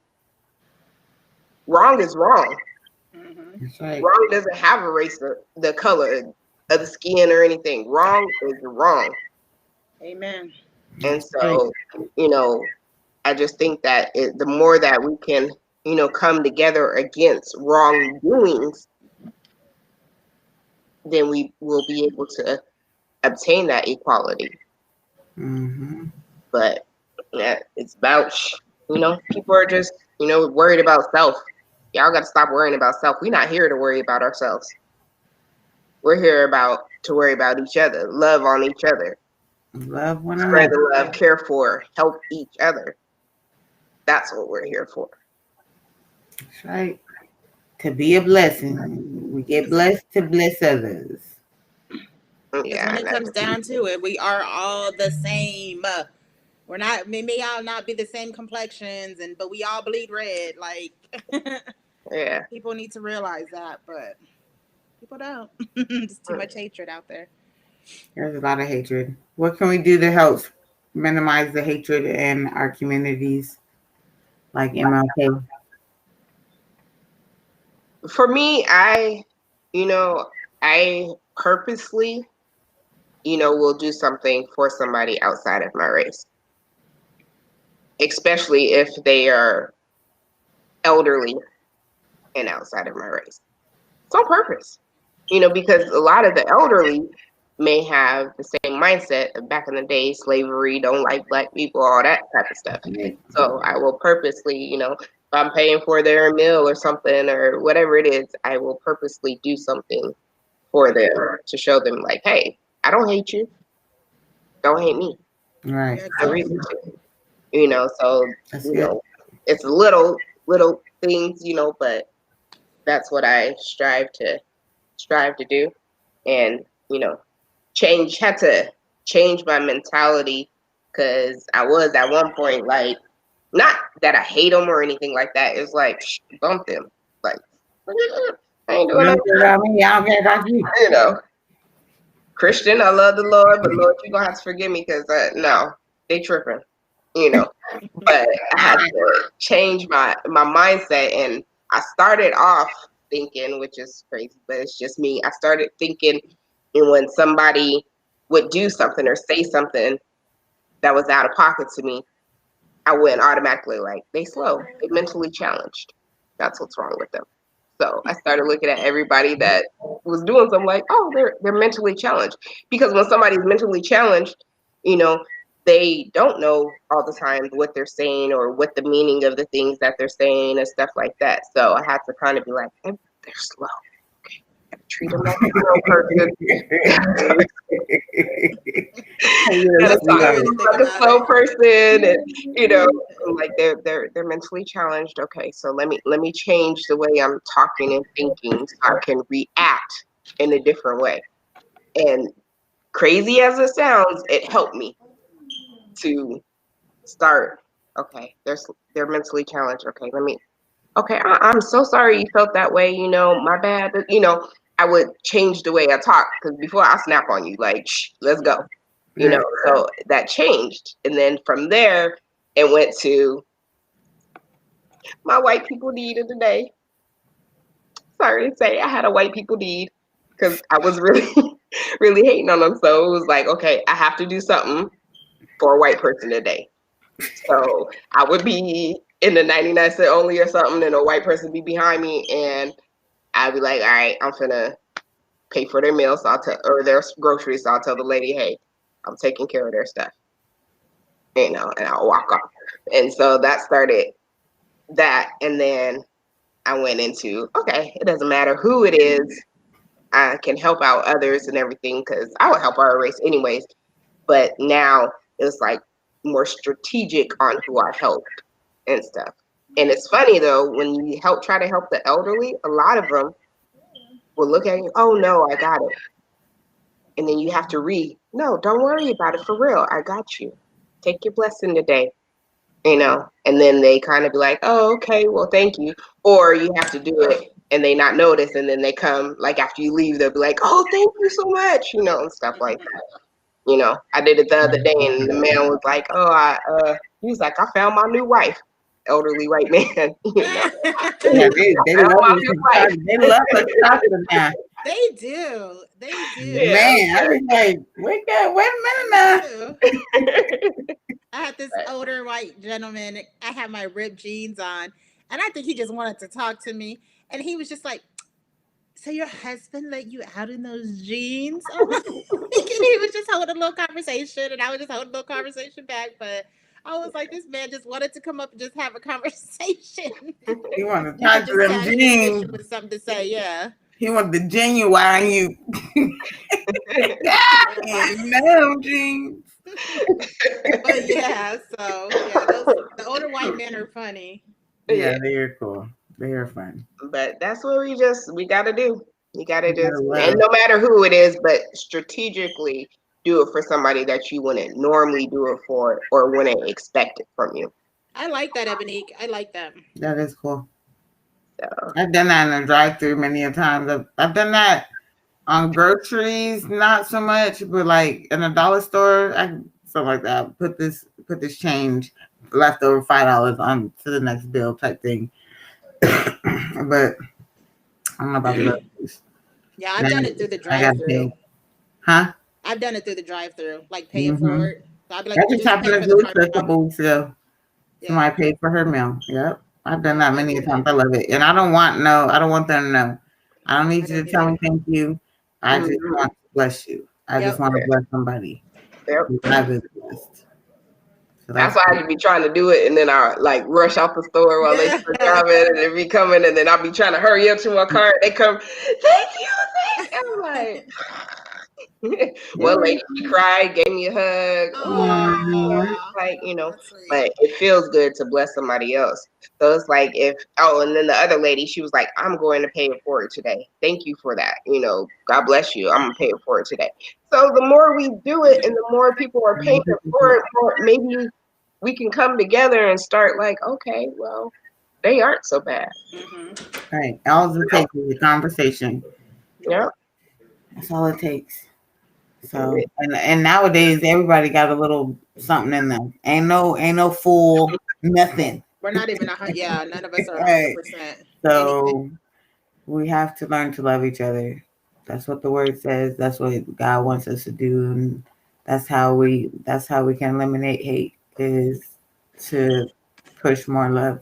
wrong is wrong. That's right. Wrong doesn't have a race, the color of the skin or anything. Wrong is wrong. Amen. And so, I just think that the more that we can, come together against wrongdoings, then we will be able to obtain that equality. Mm-hmm. But yeah, it's about, people are just, worried about self. Y'all got to stop worrying about self. We're not here to worry about ourselves. We're here to worry about each other, love on each other, Love one spread another. the love, care for, help each other. That's what we're here for. That's right. To be a blessing. We get blessed to bless others. Yeah, When it comes down to it, we are all the same. We're not, may all not be the same complexions, but we all bleed red. Like, yeah. People need to realize that, but people don't. There's too much hatred out there. There's a lot of hatred. What can we do to help minimize the hatred in our communities, like MLK? For me, I purposely, will do something for somebody outside of my race, especially if they are elderly and outside of my race. It's on purpose, because a lot of the elderly may have the same mindset of back in the day, slavery, don't like Black people, all that type of stuff. So I will purposely, if I'm paying for their meal or something or whatever it is, I will purposely do something for them to show them, like, hey, I don't hate you. Don't hate me. Right. I reason to. So, That's good. it's little things, but that's what I strive to do. And, had to change my mentality because I was at one point like, not that I hate them or anything like that. It's like, bump them. Like, I ain't doing nothing. I don't care about you. You know, Christian, I love the Lord, but Lord, you're going to have to forgive me because, no, they tripping, you know. But I had to change my mindset, and I started off thinking, which is crazy, but it's just me. I started thinking, and when somebody would do something or say something that was out of pocket to me, I went automatically like, they slow, they mentally challenged. That's what's wrong with them. So I started looking at everybody that was doing something like, oh, they're mentally challenged. Because when somebody's mentally challenged, you know, they don't know all the time what they're saying or what the meaning of the things that they're saying and stuff like that. So I had to kind of be like, hey, they're slow. Okay, I gotta treat them like a slow person. Gotta talk to them like a slow person, and you know, like they're mentally challenged. Okay, so let me change the way I'm talking and thinking so I can react in a different way. And crazy as it sounds, it helped me to start. Okay, they're mentally challenged. Okay, I'm so sorry you felt that way. You know, my bad. You know, I would change the way I talk because before I snap on you, like, shh, let's go. You know, so that changed. And then from there, it went to my white people deed of the day. Sorry to say, I had a white people deed because I was really, really hating on them. So it was like, okay, I have to do something for a white person today. So I would be in the 99 cent only or something, and a white person be behind me, and I'd be like, all right, I'm finna pay for their meals, or their groceries. So I'll tell the lady, hey, I'm taking care of their stuff, you know, and I'll walk off. And so that started that. And then I went into, okay, it doesn't matter who it is. I can help out others and everything because I would help our race anyways. But now it's like more strategic on who I helped and stuff. And it's funny though, when you try to help the elderly, a lot of them will look at you, oh no, I got it. And then you have to no, don't worry about it, for real, I got you. Take your blessing today, you know? And then they kind of be like, oh, okay, well, thank you. Or you have to do it and they not notice, and then they come, like after you leave, they'll be like, oh, thank you so much, you know, and stuff like that. You know, I did it the other day, and the man was like, oh, he was like, I found my new wife. Elderly white man. You know? Yeah, they love to talk to them. They do. Yeah. Man, I was like, wait a minute now. I had this older white gentleman. I had my ripped jeans on, and I think he just wanted to talk to me. And he was just like, so your husband let you out in those jeans? And he was just holding a little conversation, and I was just holding a little conversation back. But I was like, this man just wanted to come up and just have a conversation. He wanted to talk to them jeans. With something to say, yeah. He wanted the genuine you. No jeans. But yeah, so yeah, the older white men are funny. Yeah, they are cool. They are fun. But that's what we gotta do. You gotta just, and no matter who it is, but strategically do it for somebody that you wouldn't normally do it for or wouldn't expect it from you. I like that, Ebonique. I like that. That is cool. So. I've done that in a drive-through many a times. I've done that on groceries, not so much, but like in a dollar store, something like that. Put this change, leftover $5 on to the next bill type thing. But I don't know about the groceries. Yeah, I've done it through the drive-through. Huh? I've done it through the drive-through, like paying for it. So I'd be like, I just happened to do it a couple weeks ago. Yeah. Somebody paid for her meal. Yep. I've done that many times. I love it. And I don't want them to know. I don't need you to tell me thank you. I just want to bless you. I just want to bless somebody. Yep. I've been blessed. So that's why I be trying to do it, and then I like rush out the store while they still driving, and they be coming, and then I'll be trying to hurry up to my car. They come, thank you. I'm like, One lady, she cried, gave me a hug. Aw. Like, That's sweet. but it feels good to bless somebody else. So it's like and then the other lady, she was like, I'm going to pay it forward today. Thank you for that. God bless you. I'm going to pay it forward today. So the more we do it and the more people are paying it forward, maybe we can come together and start like, okay, well, they aren't so bad. Mm-hmm. Right. All it takes is a conversation. Yeah. That's all it takes. So and nowadays everybody got a little something in them. Ain't no fool nothing. We're not even none of us are 100%. Right. So we have to learn to love each other. That's what the word says. That's what God wants us to do, and that's how we can eliminate hate, is to push more love.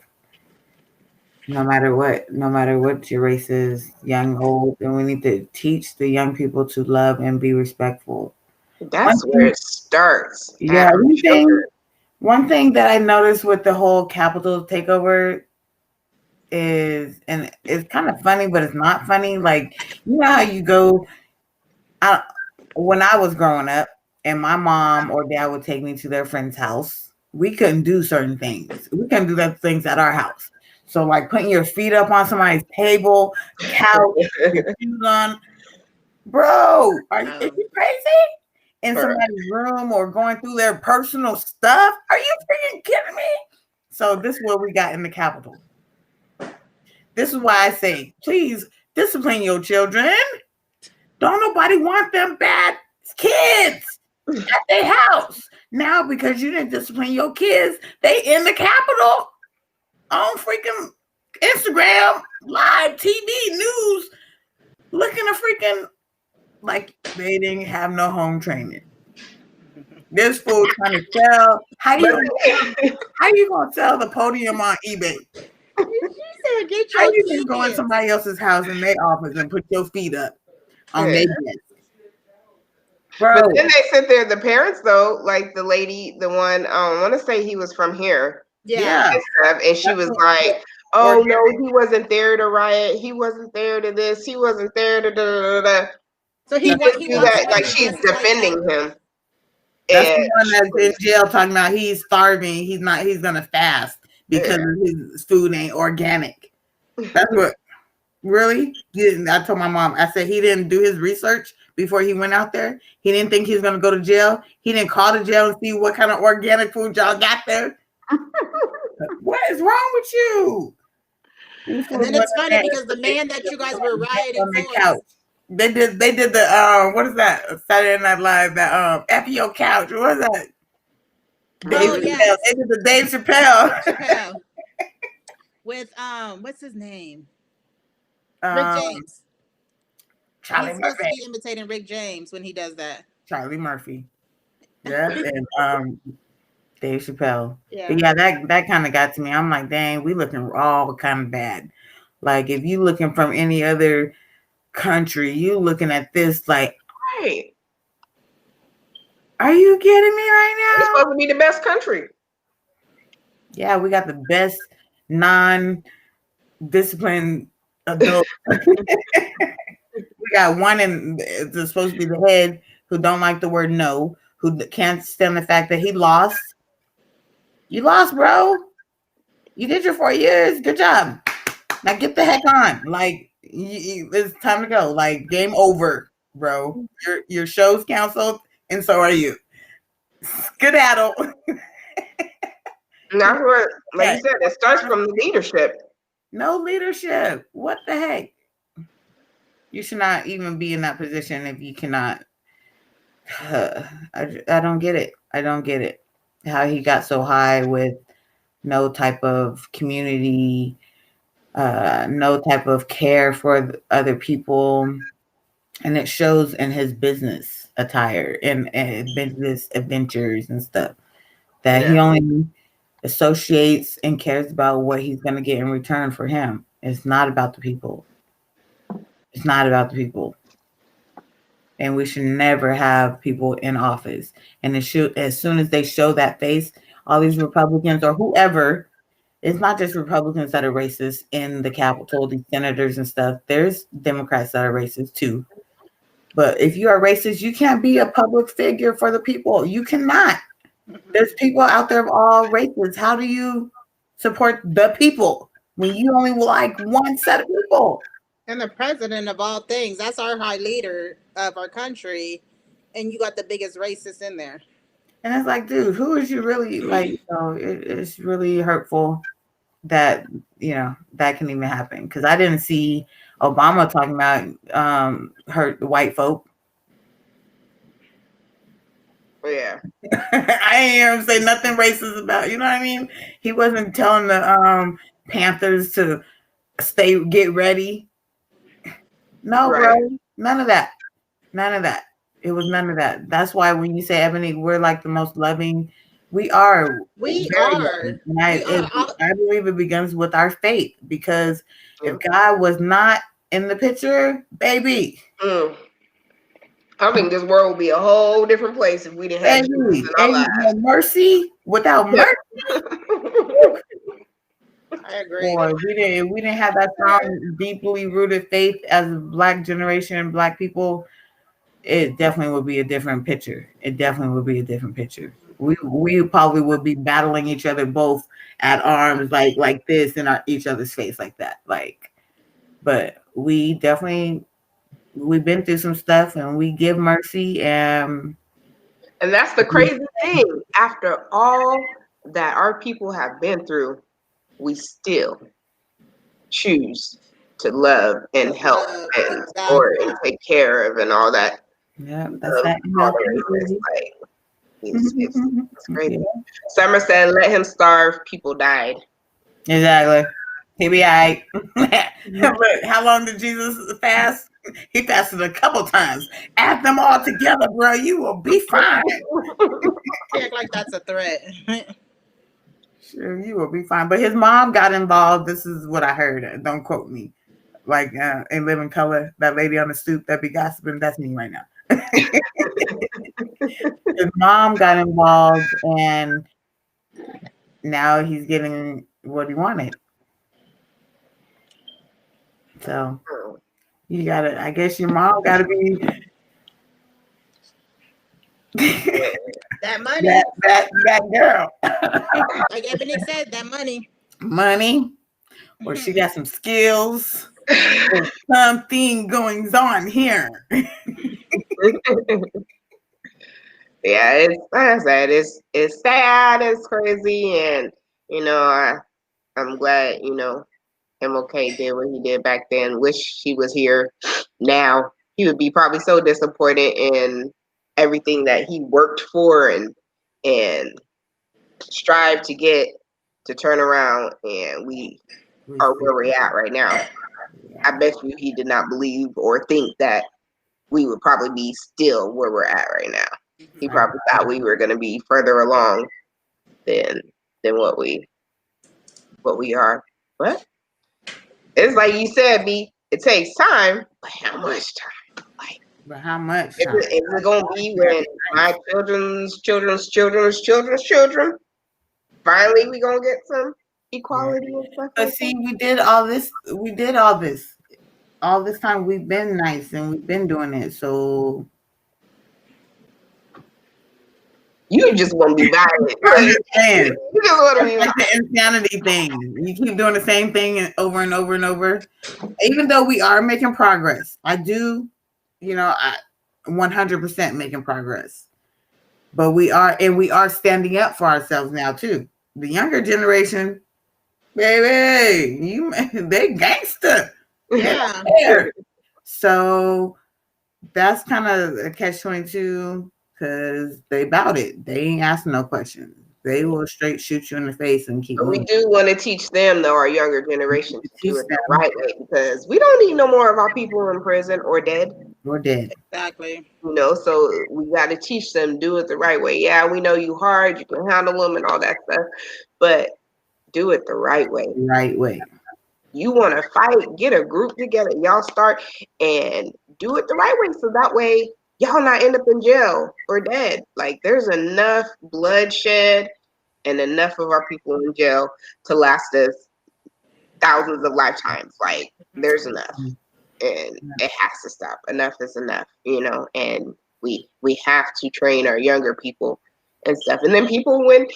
No matter what your race is, young, old, and we need to teach the young people to love and be respectful. That's where it starts. Yeah, one thing that I noticed with the whole Capitol takeover is, and it's kind of funny, but it's not funny. Like, you know how you go, when I was growing up and my mom or dad would take me to their friend's house, we couldn't do certain things. We couldn't do those things at our house. So like putting your feet up on somebody's table, couch, your shoes on. Bro, is you crazy? In somebody's room or going through their personal stuff? Are you freaking kidding me? So this is what we got in the Capitol. This is why I say, please discipline your children. Don't nobody want them bad kids at their house. Now, because you didn't discipline your kids, they in the Capitol on freaking Instagram, live TV, news, looking a freaking like they didn't have no home training. This fool trying to sell. How you gonna sell the podium on eBay? How you gonna go in somebody else's house in their office and put your feet up on their desk? Bro. But then they sit there, the parents though, like the lady, the one, I want to say he was from here. Yeah. And she was like, oh no, he wasn't there to riot. He wasn't there to this. He wasn't there to da. So he didn't do that. Like she's defending him. That's the one that's in jail talking about he's starving. He's gonna fast because his food ain't organic. That's what really? I told my mom, I said he didn't do his research before he went out there. He didn't think he was gonna go to jail. He didn't call the jail and see what kind of organic food y'all got there. What is wrong with you? And then it's funny because the man that you guys were rioting on the couch. They did the what is that? Saturday Night Live, that F your couch. What is that? Dave Chappelle. They did the Dave Chappelle. With what's his name? Rick James. He's supposed to be imitating Rick James when he does that. Charlie Murphy. Yeah, and Dave Chappelle. Yeah, but yeah, that kind of got to me. I'm like, dang, we looking all kind of bad. Like if you looking from any other country, you looking at this like, right? Are you kidding me right now? It's supposed to be the best country. Yeah, we got the best non-disciplined adult. We got one that's supposed to be the head who don't like the word no, who can't stand the fact that he lost. You lost, bro. You did your 4 years. Good job. Now get the heck on. Like it's time to go. Like game over, bro. Your show's canceled, and so are you. Skedaddle. That's what, like you said, it starts from the leadership. No leadership. What the heck? You should not even be in that position if you cannot. I don't get it. I don't get it. How he got so high with no type of community, no type of care for other people. And it shows in his business attire and business adventures and stuff that he only associates and cares about what he's going to get in return for him. It's not about the people. It's not about the people. And we should never have people in office. And as soon as they show that face, all these Republicans or whoever, it's not just Republicans that are racist in the Capitol, these senators and stuff. There's Democrats that are racist too. But if you are racist, you can't be a public figure for the people. You cannot. There's people out there of all races. How do you support the people when you only like one set of people? And the president of all things, that's our high leader of our country, and you got the biggest racist in there. And it's like, dude, who is you really like? It's really hurtful that that can even happen, because I didn't see Obama talking about hurt the white folk. Yeah. I ain't hear him say nothing racist about, you know what I mean? He wasn't telling the Panthers to get ready. No, Right. bro, none of that. It was none of that. That's why when you say, Ebony, we're like the most loving. We are. We very are. loving. And I believe it begins with our faith, because Yeah. if God was not in the picture, baby, I think this world would be a whole different place if we didn't have Jesus in our lives. mercy, without mercy. I agree. Boy, we didn't have that strong, deeply rooted faith as a Black generation, Black people. It definitely would be a different picture. We probably would be battling each other both at arms, like this, in each other's face like that. But we've been through some stuff, and we give mercy. And that's the crazy thing. After all that our people have been through, we still choose to love and help and support and take care of and all that. Yeah, that's that. It's crazy. Yeah. Summer said, "Let him starve. People died." Exactly. He be all right. Look, how long did Jesus fast? He fasted a couple times. Add them all together, bro. You will be fine. Act like that's a threat. Sure, you will be fine. But his mom got involved. This is what I heard. Don't quote me. Like in Living Color, that lady on the stoop that be gossiping, that's me right now. His mom got involved, and now he's getting what he wanted. So you gotta, I guess your mom gotta be that money. That girl. Like Ebony said, that money. Money. Or she got some skills. There's something going on here. Yeah, it's like I said, it's sad, it's crazy, and I'm glad MLK did what he did back then. Wish he was here now. He would be probably so disappointed in everything that he worked for and strived to get to turn around, and we are where we're at right now. I bet you he did not believe or think that we would probably be still where we're at right now. He probably thought we were going to be further along than what we are. But it's like you said, B, it takes time, but how much time? But how much time? Is it going to be when my children's children finally we going to get some equality and stuff? But see, we did all this. All this time we've been nice and we've been doing it. So you just want to be violent. You just want to be like the insanity thing. You keep doing the same thing over and over and over. Even though we are making progress, I do, I 100% making progress. But we are standing up for ourselves now too. The younger generation, baby, they gangster. Yeah. So that's kind of a catch-22 because they bout it. They ain't asking no questions. They will straight shoot you in the face and keep moving. We do want to teach them, though, our younger generation, to do it the right way, because we don't need no more of our people in prison or dead. We're dead. Exactly. So we got to teach them, do it the right way. Yeah, we know you hard, you can handle them and all that stuff, but do it the right way. Right way. You want to fight, get a group together, y'all start and do it the right way, so that way y'all not end up in jail or dead. Like, there's enough bloodshed and enough of our people in jail to last us thousands of lifetimes. Like, there's enough. and it has to stop. Enough is enough, and we have to train our younger people and stuff. And then people, when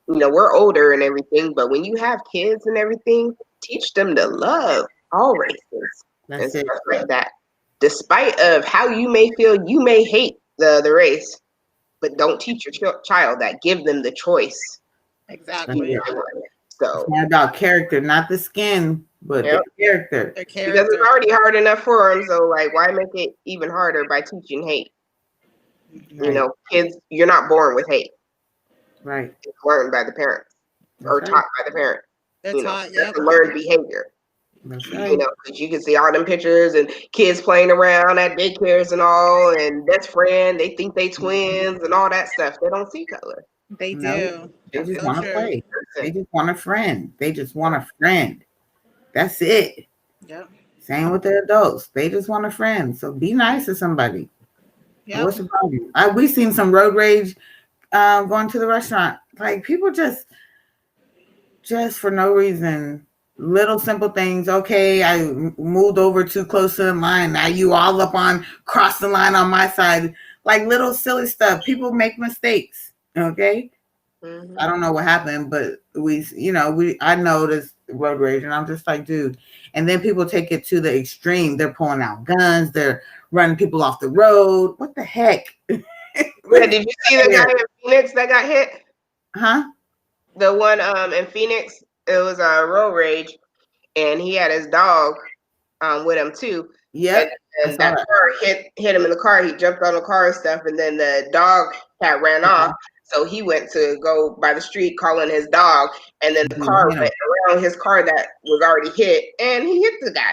we're older and everything, but when you have kids and everything, teach them to love all races and That's it. stuff like that. Despite of how you may feel, you may hate the other race, but don't teach your child that. Give them the choice. Exactly. So It's more about character, not the skin, but Yep. the character. Their because character. it's already hard enough for them, so like, why make it even harder by teaching hate? Right. Kids, you're not born with hate. Right. It's learned by the parents or That's taught right. by the parents. They're taught. Yep. That's a learned behavior. That's right. Because you can see all them pictures and kids playing around at daycares and all, and best friend, they think they twins and all that stuff. They don't see color. They No. do. They That's just so want to true. play. They just want a friend. They just want a friend. That's it. Yep. Same with the adults. They just want a friend. So be nice to somebody. Yep. What's the problem? We've seen some road rage going to the restaurant. Like people just for no reason. Little simple things. Okay, I moved over too close to the line. Now you all up on cross the line on my side. Like little silly stuff. People make mistakes. Okay. Mhm. I don't know what happened, but I noticed road rage, and I'm just like, dude. And then people take it to the extreme. They're pulling out guns. They're running people off the road. What the heck? Yeah, did you see the guy in Phoenix that got hit? Huh? The one in Phoenix, it was a road rage, and he had his dog with him too. Yep. And that car hit him in the car. He jumped on the car and stuff, and then the dog had ran off. So he went to go by the street calling his dog, and then the car went around his car that was already hit, and he hit the guy.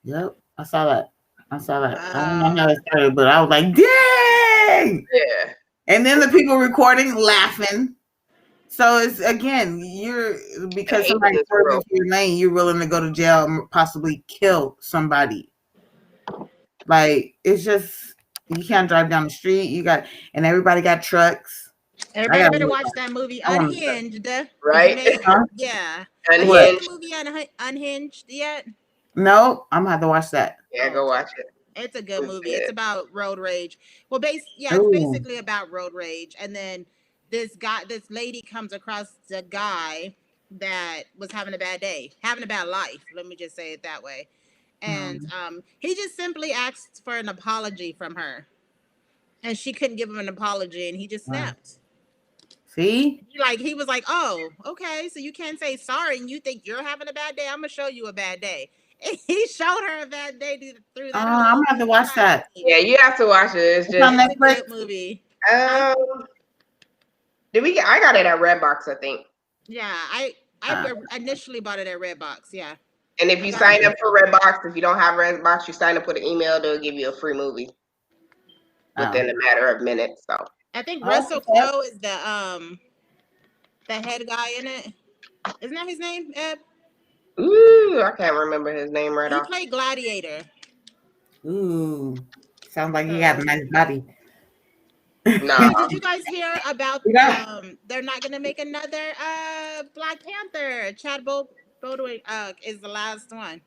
Yep, I saw that. I don't know how it started, but I was like, dang! Yeah. And then the people recording laughing. So it's again, because somebody swerved into your lane, you're willing to go to jail and possibly kill somebody. Like it's just you can't drive down the street. And everybody got trucks. Everybody better watch that movie Unhinged. Right? Yeah. Unhinged. The movie Unhinged yet? No, I'm gonna have to watch that. Yeah, go watch it. It's a good movie. It's about road rage. Well, it's basically about road rage. And then this lady comes across a guy that was having a bad day, having a bad life. Let me just say it that way. And he just simply asked for an apology from her, and she couldn't give him an apology, and he just snapped. See? He was like, "Oh, okay, so you can't say sorry, and you think you're having a bad day? I'm gonna show you a bad day." And he showed her a bad day through that. I'm gonna have to watch that. Yeah, you have to watch it. It's just on It's a Netflix. good movie. I got it at Redbox, I think. Yeah, I initially bought it at Redbox. Yeah. And if you sign up for Redbox, if you don't have Redbox, you sign up with an email, they'll give you a free movie within a matter of minutes. So I think Russell Crowe is the head guy in it. Isn't that his name, Ed? ooh, I can't remember his name right He off. played Gladiator. Ooh, sounds like he got a nice body. No. Did you guys hear about they're not gonna make another Black Panther? Chad Baldwin is the last one.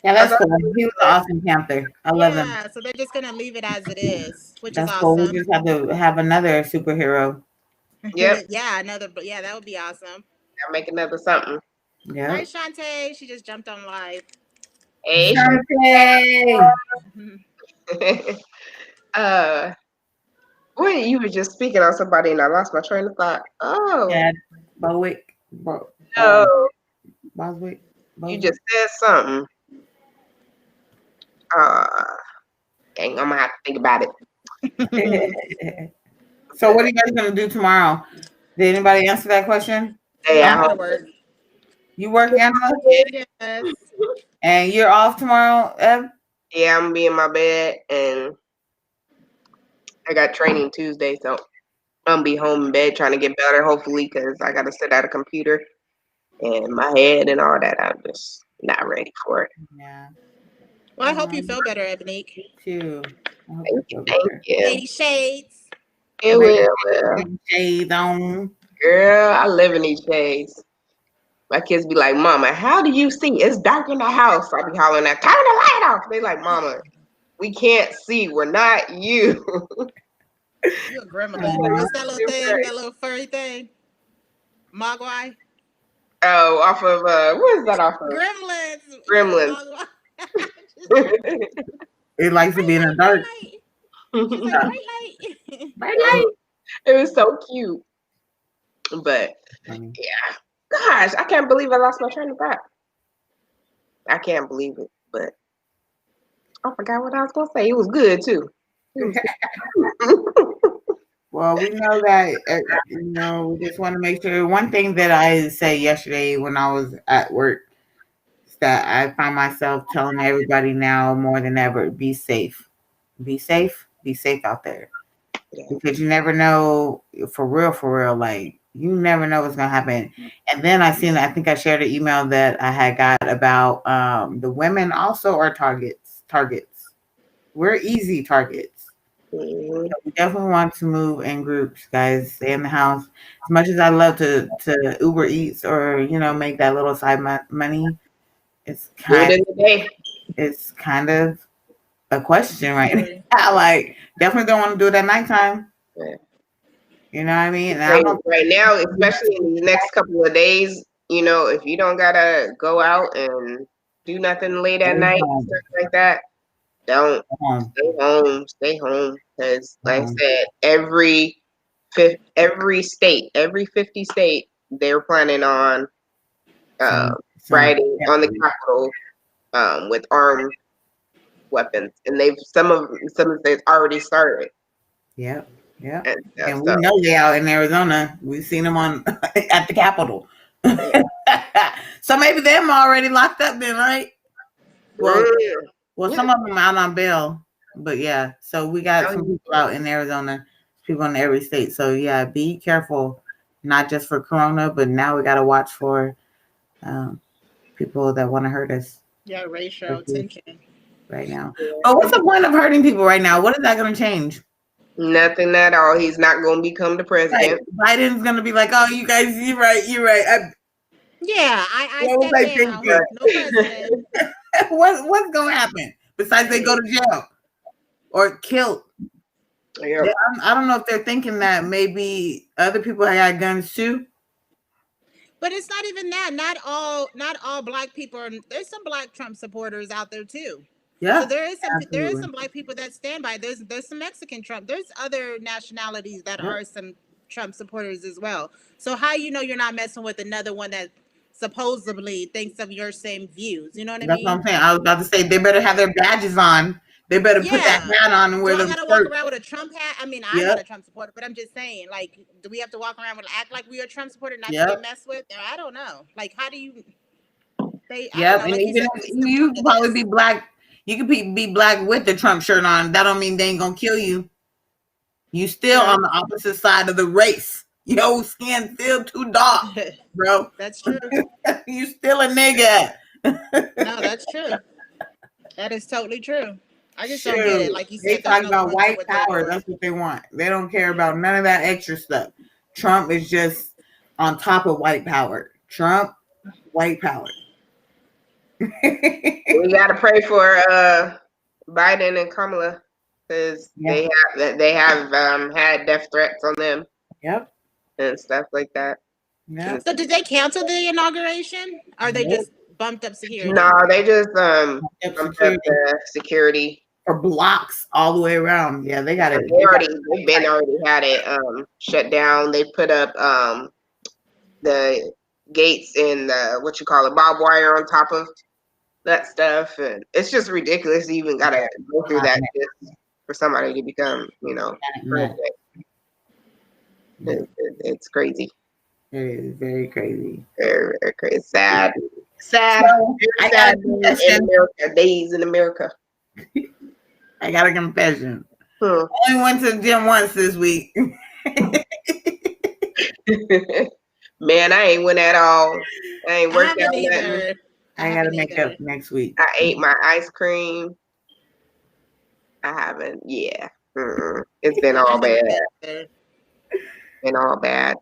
Yeah, that's cool. He was an awesome Panther. I love him. Yeah, so they're just gonna leave it as it is, which That's is cool. awesome. We just have to have another superhero. Yep. Yeah, that would be awesome. I'll make another something. Yeah. Hi, Shantae. She just jumped on live. Hey. Wait, you were just speaking on somebody and I lost my train of thought. Oh. Yeah, Boswick. No. Boswick. You just said something. Dang, I'm gonna have to think about it. So what are you guys gonna do tomorrow? Did anybody answer that question? Yeah, I'm work. You work, Angela? Yes. And you're off tomorrow, Ev? Yeah, I'm gonna be in my bed and I got training Tuesday, so I'm gonna be home in bed trying to get better, hopefully, because I gotta sit at a computer and my head and all that. I'm just not ready for it. Yeah. Well, I hope you feel better, Ebonique. Too. Thank you. Lady Shades. It will. Shades on. Girl, I live in these shades. My kids be like, Mama, how do you see? It's dark in the house. I be hollering at, turn the light off. They like, Mama, we can't see. We're not you. You a gremlin. What's that little thing? That little furry thing? Mogwai? Oh, off of what is that off of? Gremlins. Gremlins. Mogwai. It likes to be in the dark. She's like, bright light. Bright light. It was so cute. But Funny. yeah. Gosh, I can't believe I lost my train of thought. I can't believe it, but I forgot what I was gonna say. It was good too. It was good. Well, we know that, we just want to make sure. One thing that I said yesterday when I was at work is that I find myself telling everybody now more than ever, be safe. Be safe. Be safe out there. Yeah. Because you never know, for real, like, you never know what's going to happen. And then I think I shared an email that I had got about the women also are targets. We're easy targets. Mhm. So we definitely want to move in groups, guys. Stay in the house. As much as I love to Uber Eats or make that little side money, it's Do it in the day. kind of a question right now. Like, definitely don't want to do it at nighttime. Yeah. You know what I mean? And Right now, especially in the next couple of days, if you don't gotta go out and do nothing late at night, stuff like that, don't. Stay home, because like I said, every 50 state, they're planning on riding on the Capitol with armed weapons, and some of the states already started. Yep. And we know they out in Arizona. We've seen them on at the Capitol. So maybe them already locked up then, right? Well, some of them out on bail, but yeah. So we got some people out in Arizona, people in every state. So yeah, be careful, not just for Corona, but now we got to watch for people that want to hurt us. Yeah, racial tension right now. But what's the point of hurting people right now? What is that going to change? Nothing at all. He's not going to become the president. Right. Biden's going to be like, oh, you guys, you're right. Yeah, I step down. No president. What's going to happen besides they go to jail or killed? Yeah. I don't know if they're thinking that maybe other people had guns too. But it's not even that. Not all black people are. There's some black Trump supporters out there too. Yeah. So there is some black people that stand by. There's some Mexican Trump. There's other nationalities that are some Trump supporters as well. So how you're not messing with another one that supposedly thinks of your same views? You know what I mean? That's what I'm saying. I was about to say they better have their badges on. They better put that hat on and wear them. Do I gotta walk around with a Trump hat? I mean, I'm not a Trump supporter, but I'm just saying, like, do we have to walk around with act like we are a Trump supporter, not to get messed with? I don't know. Like, how do you? And even you could probably be black. You could be black with the Trump shirt on. That don't mean they ain't gonna kill you. You still on the opposite side of the race. Your skin still too dark, bro. That's true. You still a nigga. No, that's true. That is totally true. I just don't get it. Like you said, they talk about white power. That's what they want. They don't care about none of that extra stuff. Trump is just on top of white power. Trump, white power. We gotta pray for Biden and Kamala because they have had death threats on them. Yep. And stuff like that. Yeah. So did they cancel the inauguration? Or they just bumped up security? No, they just bumped up the security for blocks all the way around. Yeah, they got it. They've already had it shut down. They put up the gates and barbed wire on top of that stuff, and it's just ridiculous. You even gotta go through that just for somebody to become, president. It's crazy. It is very crazy. Very, very crazy. Sad. I got days in America. I got a confession. I only went to the gym once this week. Man, I ain't went at all. I ain't worked out either. I gotta make up next week. I ate my ice cream. I haven't. Yeah. It's been all bad. Been all bad.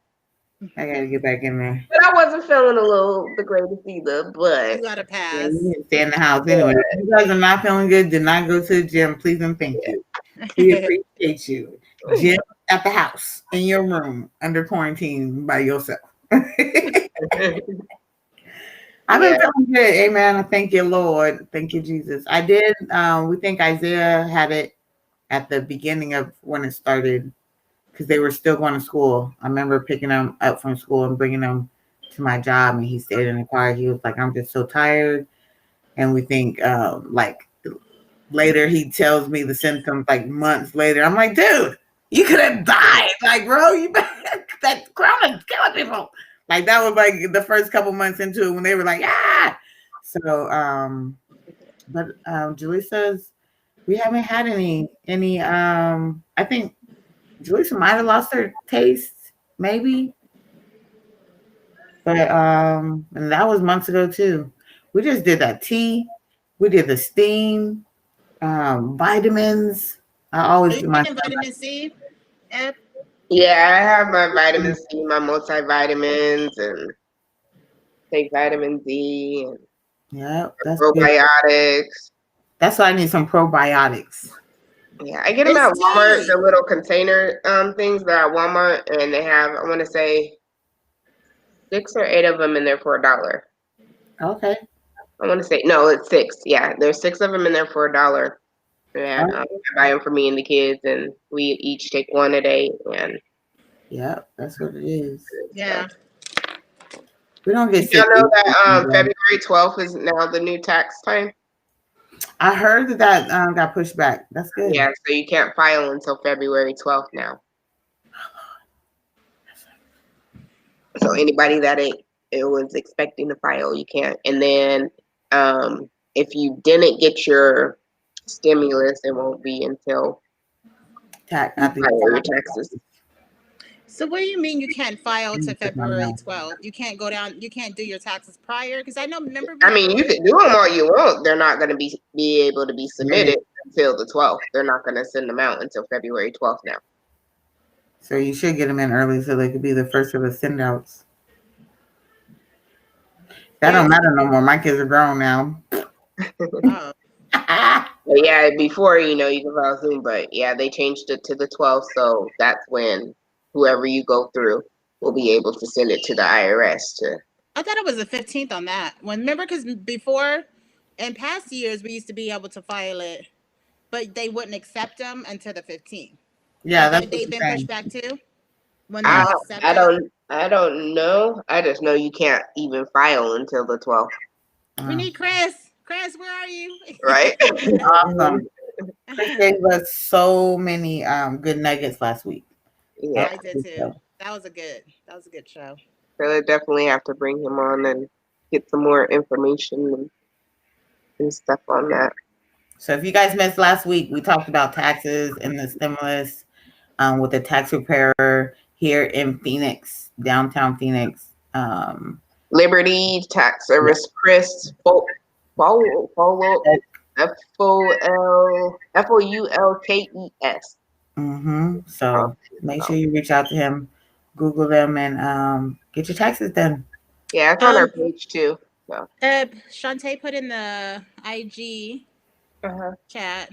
I gotta get back in there. But I wasn't feeling the greatest either. You But got to Yeah, pass. you need to stay in the house anyway. If you guys are not feeling good, do not go to the gym. Please and thank you. We appreciate you. Gym at the house, in your room, under quarantine by yourself. I've been feeling good. Amen. Thank you, Lord. Thank you, Jesus. I did. We think Isaiah had it at the beginning of when it started because they were still going to school. I remember picking him up from school and bringing him to my job, and he stayed in the car. He was like, "I'm just so tired." And we think, like, later he tells me the symptoms like months later. I'm like, dude, you could have died. Like, bro, that corona is killing people. Like, that was like the first couple months into it when they were like, ah. So, but Julie says we haven't had any. I think Julissa might have lost her taste, maybe. But and that was months ago too. We just did that tea. We did the steam, vitamins. I Are always you do my taking vitamin C? Ed? yeah, I have my vitamin C, my multivitamins, and take vitamin D and yeah, that's good. probiotics. That's why I need some probiotics. Yeah, I get them It's at Walmart, tea. the little container things that at Walmart, and they have, I want to say, 6 or 8 of them in there for $1. Okay. I want to say, no, it's 6. Yeah, there's 6 of them in there for $1. And I buy them for me and the kids, and we each take one a day. And Yeah, that's what it is. Yeah. We don't get did sick. y'all know that February 12th is now the new tax time? I heard that got pushed back. That's good. Yeah, so you can't file until February 12th now. So anybody that it was expecting to file, you can't. And then if you didn't get your stimulus, it won't be until you file your taxes. So what do you mean you can't file to February 12th? You can't go down, you can't do your taxes prior? Because I know, remember I mean, you can do them all you want. They're not going to be able to be submitted until the 12th. They're not going to send them out until February 12th now. So you should get them in early so they could be the first of the send outs. That don't matter no more. My kids are grown now. Oh. But yeah, before, you can file soon, but yeah, they changed it to the 12th, so that's when whoever you go through will be able to send it to the IRS to. I thought it was the 15th on that one. Remember, because before, in past years, we used to be able to file it, but they wouldn't accept them until the 15th. Yeah, that's they've been pushed back too. When they I don't know. I just know you can't even file until the 12th. We need Chris. Chris, where are you? Right? Awesome. Chris gave us so many good nuggets last week. Yeah, I did too. That was a good show. So I definitely have to bring him on and get some more information and stuff on that. So if you guys missed last week, we talked about taxes and the stimulus with the tax preparer here in Phoenix, downtown Phoenix. Liberty Tax Service, Chris Foulkes. So make sure you reach out to him, Google them, and get your taxes done. Yeah, it's on our page too. So. Shantae put in the IG chat.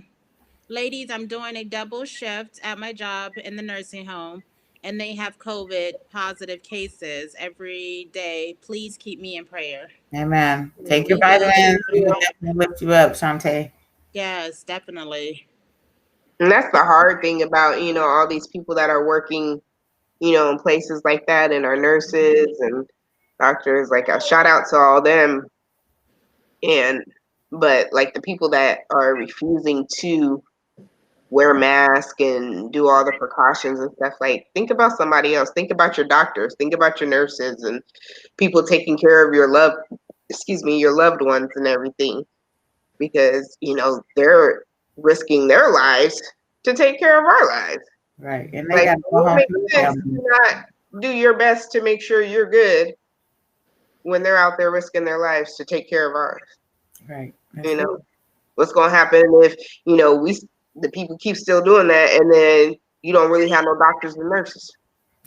Ladies, I'm doing a double shift at my job in the nursing home, and they have COVID positive cases every day. Please keep me in prayer. Amen. Take your vitamins. We will definitely lift you up, Shantae. Yes, definitely. And that's the hard thing about, all these people that are working, in places like that, and our nurses and doctors. Like, a shout out to all them. But like the people that are refusing to wear masks and do all the precautions and stuff, like, think about somebody else. Think about your doctors. Think about your nurses and people taking care of your loved ones and everything, because they're risking their lives to take care of our lives. Right, and they got to go home. Not do your best to make sure you're good when they're out there risking their lives to take care of ours. Right. What's going to happen if the people keep still doing that, and then you don't really have no doctors and nurses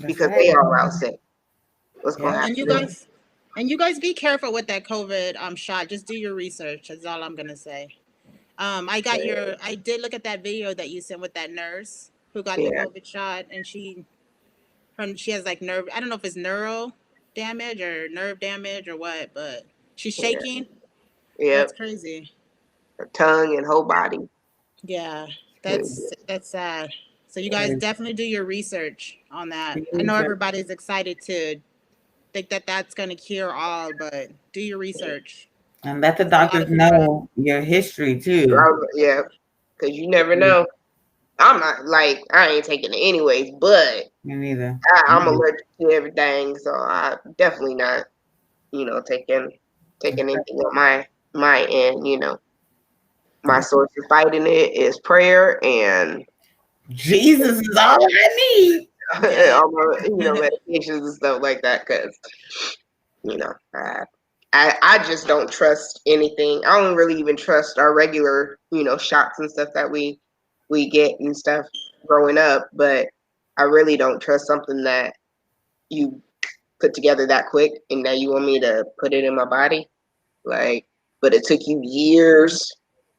because they are out sick. what's gonna Yeah. happen. And you guys be careful with that COVID shot. Just do your research. That's all I'm gonna say. I did look at that video that you sent with that nurse who got the Yeah, COVID shot, and she has like nerve. I don't know if it's neural damage or nerve damage or what, but she's yeah, shaking. yeah. That's crazy. Her tongue and whole body. Yeah, Mhm. that's sad. So you guys definitely do your research on that. I know Research. everybody's excited to think that that's going to cure all, but do your research. And let the A lot doctors of people know your history too. Yeah, because you never know. I'm not like I ain't taking it anyways, but Me neither. I'm allergic to everything, so I definitely not, taking anything on my end. My source of fighting it is prayer and Jesus is all I need. Yeah. all my, medications and stuff like that. Because I just don't trust anything. I don't really even trust our regular, shots and stuff that we get and stuff growing up. But I really don't trust something that you put together that quick and now you want me to put it in my body. Like, but it took you years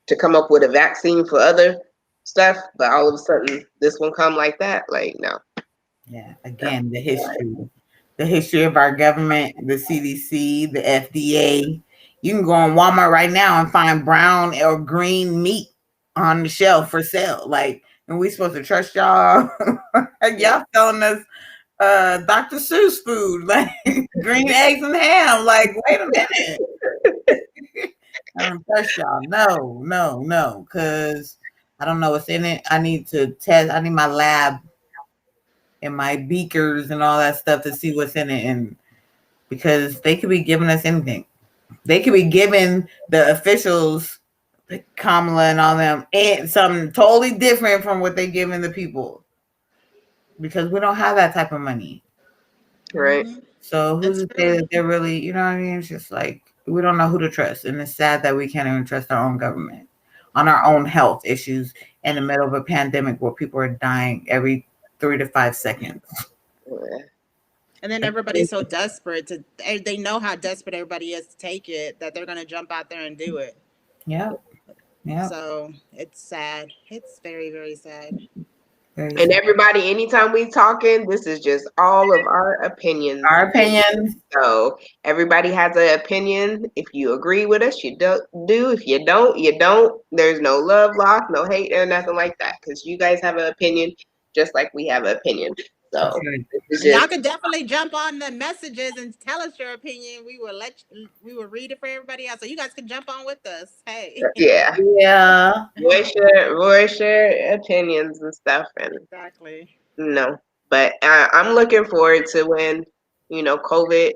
to come up with a vaccine for other stuff, but all of a sudden this one come like that. Like, no. Yeah, again, the history of our government, the CDC, the FDA. You can go on Walmart right now and find brown or green meat on the shelf for sale. Like, and we supposed to trust y'all? Y'all telling us Dr. Seuss food, like green eggs and ham. Like, wait a minute. I don't trust y'all. No, because I don't know what's in it. I need to test. I need my lab and my beakers and all that stuff to see what's in it, and because they could be giving us anything. They could be giving the officials, like Kamala and all them, and something totally different from what they're giving the people, because we don't have that type of money. Right. So who's That's to say true. that they're really, you know what I mean? It's just like we don't know who to trust, and it's sad that we can't even trust our own government on our own health issues in the middle of a pandemic where people are dying every 3 to 5 seconds. Yeah. And then everybody's so desperate they know how desperate everybody is to take it that they're going to jump out there and do it. Yeah. So it's sad. It's very, very sad. And everybody, anytime we talking, this is just all of our opinions. Our opinions. So everybody has an opinion. If you agree with us, you do. If you don't, you don't. There's no love lost, no hate, or nothing like that. Because you guys have an opinion, just like we have an opinion. So y'all can definitely jump on the messages and tell us your opinion. We will read it for everybody else. So you guys can jump on with us. Hey. Yeah. Voice your opinions and stuff, and exactly. But I'm looking forward to when COVID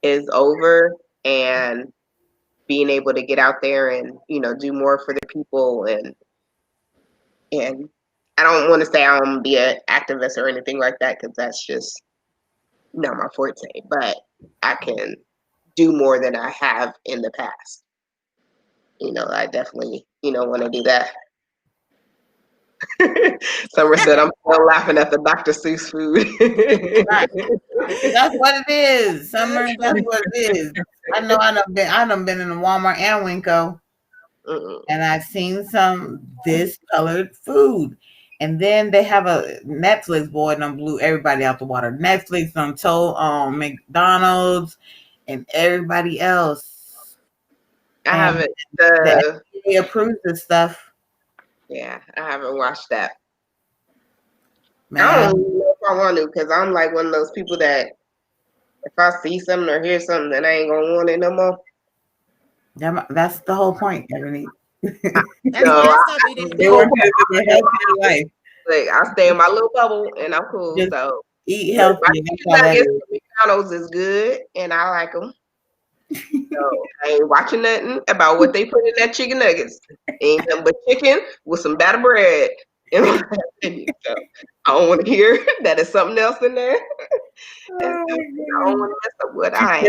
is over and being able to get out there and do more for the people, and I don't want to say I'm gonna be an activist or anything like that because that's just not my forte, but I can do more than I have in the past. I definitely want to do that. Summer said I'm still laughing at the Dr. Seuss food. That's what it is. Summer, that's what it is. I know I done been in the Walmart and Winco. And I've seen some discolored food. And then they have a Netflix, boy, and them blew everybody out the water. Netflix done told McDonald's and everybody else. I haven't. They approved this stuff. Yeah, I haven't watched that. Man. I don't know if I want to, because I'm like one of those people that if I see something or hear something, then I ain't gonna want it no more. That's the whole point, Ebony. That's why they want to live a healthy life. Like I stay in my little bubble and I'm cool. Just so eat healthy. McDonald's is good and I like them. So I ain't watching nothing about what they put in that chicken nuggets. Ain't nothing but chicken with some batter bread. So I don't want to hear that there's something else in there. I don't want to mess up what I am.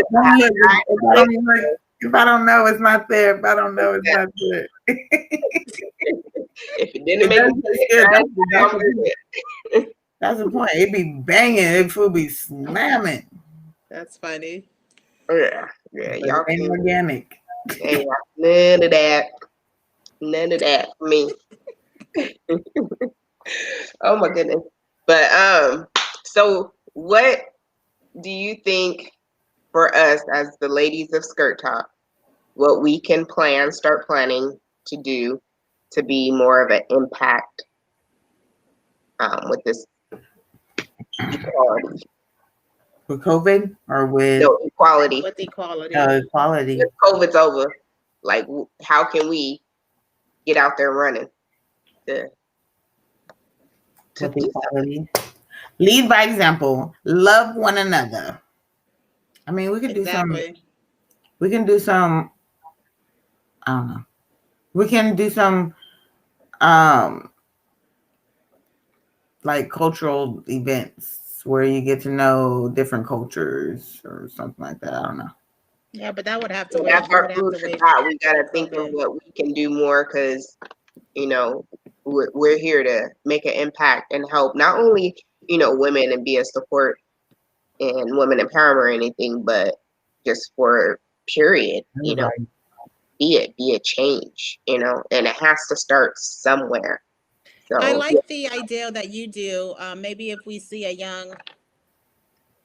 If I don't know, it's not there. If I don't know, it's not there. If it didn't make that's the point. It be banging. It food be slamming. That's funny. Yeah, But y'all it ain't can. organic. Ain't got none of that. None of that for me. Oh my goodness. But so what do you think for us as the ladies of Skirt Talk, what we can start planning to do to be more of an impact with this equality? With COVID or with No, equality. With equality. equality? If COVID's over, like how can we get out there running to With do equality. Lead by example. Love one another. I mean, we could do some. Exactly. We can do some. I don't know. We can do some like cultural events where you get to know different cultures or something like that. I don't know. Yeah, but that would have to So wait. that's We our would have food to for wait. thought. We gotta think of COVID. what we can do more because we're here to make an impact and help not only women and be a support and women empowerment or anything, but just for period. Everybody. Be a change. And it has to start somewhere. So I like the idea that you do. Maybe if we see a young,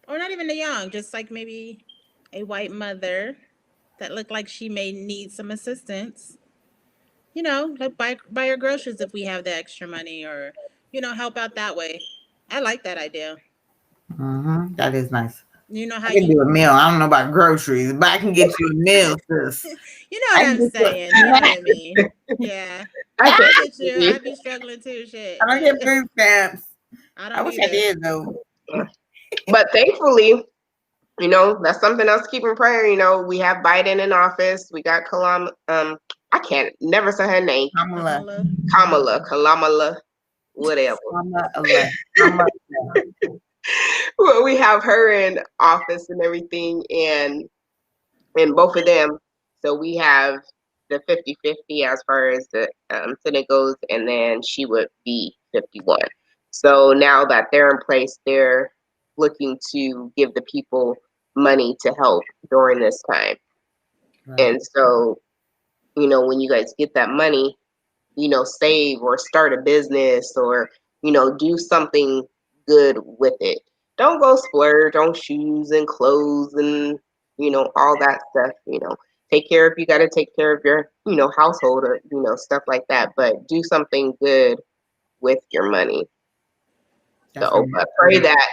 or not even a young, just like maybe a white mother that looked like she may need some assistance, like buy her groceries if we have the extra money, or help out that way. I like that idea. That is nice. You know I how can do you a meal. I don't know about groceries, but I can get you a meal, sis. you know I what can I'm get you a saying. You know what I mean. Yeah. I I can't get you. believe I be struggling too, shit. I don't But get food stamps. I I don't wish I either. did though. but thankfully, that's something else to keep in prayer. We have Biden in office. We got I can't never say her name. Kamala, whatever. Kamala. Well, we have her in office and everything, and both of them. So we have the 50-50 as far as the Senate goes, and then she would be 51. So now that they're in place, they're looking to give the people money to help during this time. Right. And so, when you guys get that money, save or start a business or, do something good with it. Don't go splurge on shoes and clothes and, all that stuff, Take care if you got to take care of your, household or, stuff like that. But do something good with your money. So I pray that,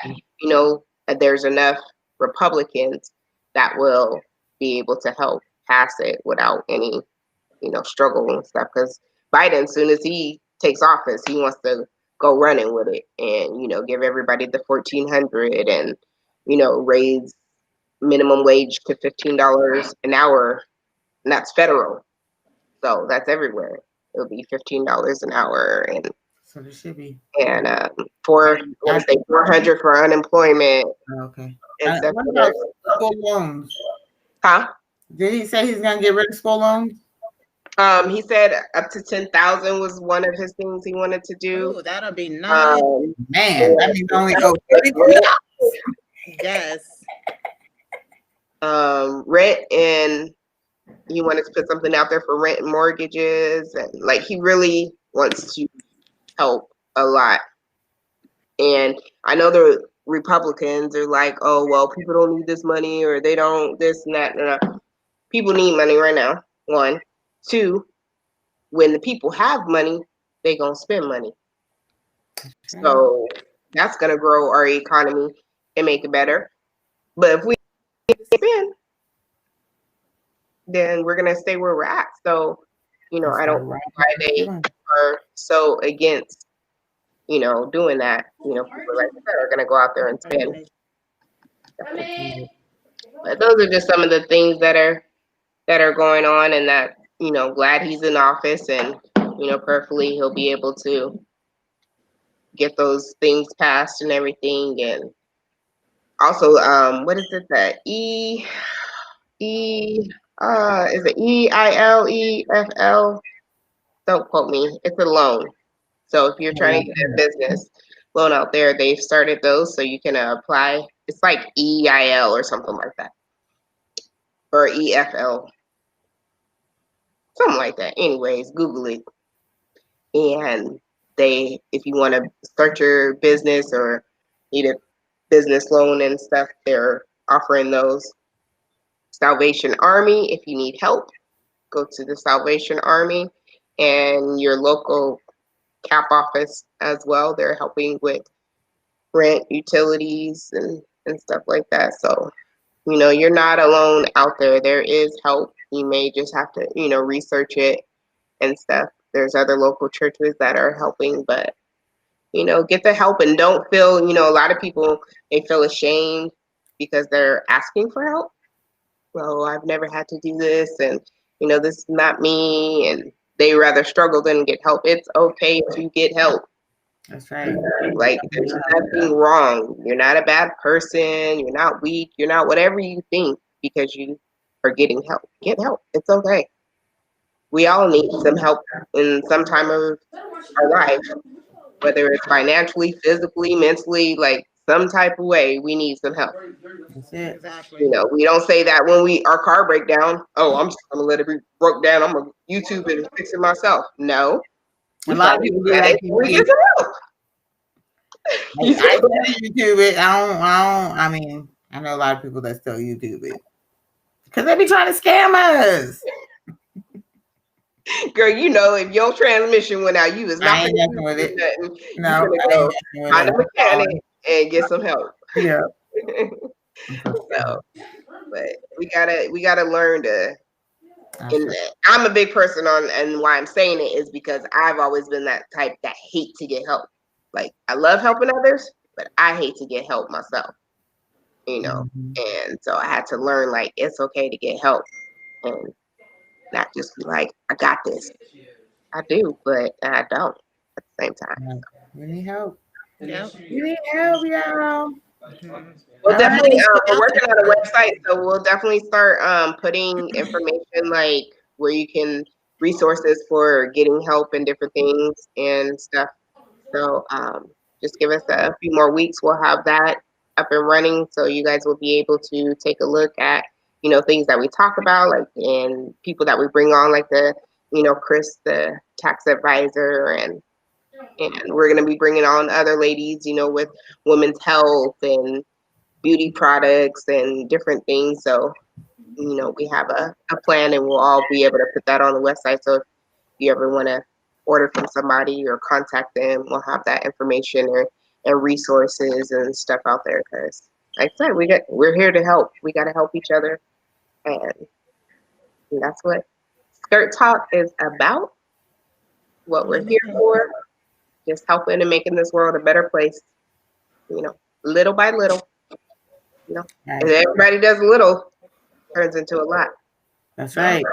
there's enough Republicans that will be able to help pass it without any, struggle and stuff. Because Biden, as soon as he takes office, he wants to go running with it and, give everybody the $1,400 and, raise minimum wage to $15 an hour. And that's federal. So that's everywhere. It'll be $15 an hour and So there should be. And 400 for unemployment. Okay. And stuff. What about school loans? Huh? Did he say he's gonna get rid of school loans? He said up to 10,000 was one of his things he wanted to do. Ooh, that'll be nice. Man, that means only go Yes. Rent, and he wanted to put something out there for rent and mortgages, and like he really wants to help a lot. And I know the Republicans are like, oh well, people don't need this money or they don't this and that. No. People need money right now. 1, 2. When the people have money, they gonna spend money. So that's gonna grow our economy and make it better. But if we spend, then we're gonna stay where we're at. So, I don't know why they are so against, doing that. People like that are gonna go out there and spend. But those are just some of the things that are going on, and that glad he's in office, and prayerfully he'll be able to get those things passed and everything. And also, what is it that is it EILEFL? Don't quote me. It's a loan. So if you're trying to get a business loan out there, they've started those, so you can apply It's like EIL or something like that, or EFL, something like that. Anyways, Google it, and if you want to start your business or need a business loan and stuff, they're offering those. Salvation Army, if you need help, go to the Salvation Army, and your local CAP office as well. They're helping with rent, utilities, and stuff like that. So, you're not alone out there. There is help. You may just have to, research it and stuff. There's other local churches that are helping, but, get the help and don't feel, a lot of people, they feel ashamed because they're asking for help. Well, I've never had to do this, and, this is not me, and they rather struggle than get help. It's okay to get help. That's right. Like, there's nothing wrong. You're not a bad person. You're not weak. You're not whatever you think because you are getting help. Get help. It's okay. We all need some help in some time of our life, whether it's financially, physically, mentally, like some type of way, we need some help. That's it. Exactly. We don't say that when our car break down. Oh, I'm just gonna let it be broke down. I'm gonna YouTube it and fix it myself. No. A lot of people do that. We get some help. I still YouTube it. I mean, I know a lot of people that still YouTube it because they be trying to scam us. Girl, if your transmission went out, you was not I ain't messing with it. nothing. No, You I go ain't find a messing with mechanic and get some help. it. Yeah. So, but we gotta learn to. And I'm a big person and why I'm saying it is because I've always been that type that hate to get help. Like, I love helping others, but I hate to get help myself. And so I had to learn, like, it's okay to get help and not just be like, I got this. I do, but I don't at the same time. We need help. Yep. We need help, y'all. We'll definitely, we're working on a website, so we'll definitely start putting information like where you can resources for getting help and different things and stuff. So just give us a few more weeks. We'll have that up and running, so you guys will be able to take a look at things that we talk about, like, and people that we bring on, like the Chris, the tax advisor, and we're going to be bringing on other ladies, with women's health and beauty products and different things. So, we have a plan, and we'll all be able to put that on the website. So if you ever want to order from somebody or contact them, we'll have that information and resources and stuff out there. Because like I said, we're here to help. We got to help each other. And that's what Skirt Talk is about. What we're here for. Just helping and making this world a better place, little by little. If everybody does a little, it turns into a lot. That's right.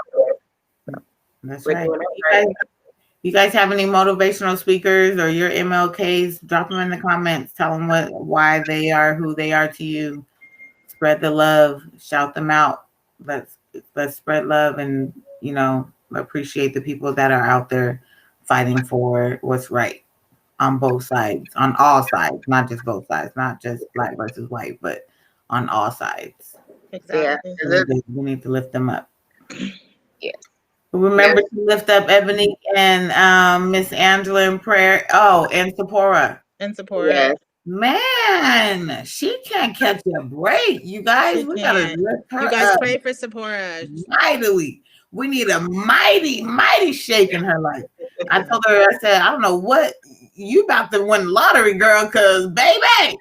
That's right. You guys have any motivational speakers or your MLKs? Drop them in the comments. Tell them why they are who they are to you. Spread the love. Shout them out. Let's spread love and appreciate the people that are out there fighting for what's right. On both sides, on all sides, not just both sides, not just black versus white, but on all sides. Exactly. Yeah. We need to lift them up. Yeah. Remember to lift up Ebony and Miss Angela in prayer. Oh, and Sephora. And support. Yes. Man, she can't catch a break. You guys, we gotta lift her You guys up pray for Sephora. mightily. We need a mighty shake in her life. I told her, I said, I don't know what you about to win lottery, girl, because baby,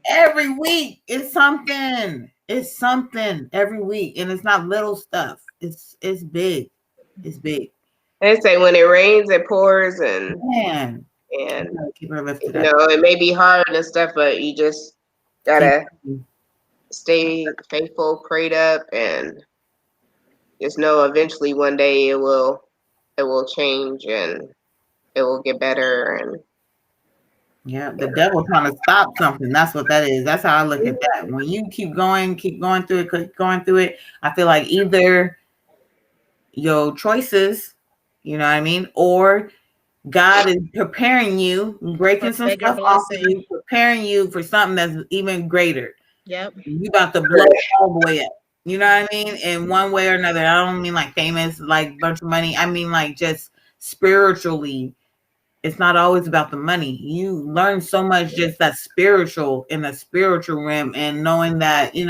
every week it's something. It's something every week, and it's not little stuff. It's big. It's big. They say when it rains, it pours, and keep her lifted up. it may be hard and stuff, but you just gotta stay faithful, prayed up, and just know eventually one day it will change and it will get better. And the devil trying to stop something. That's what that is. That's how I look at that. When you keep going through it, I feel like either your choices, you know what I mean, or God is preparing you, breaking For some bigger stuff off of blessing. you, preparing you for something that's even greater. Yep. You about to blow all the way up. You know what I mean? In one way or another. I don't mean like famous, like bunch of money. I mean like just spiritually. It's not always about the money. You learn so much just that spiritual in the spiritual realm, and knowing that you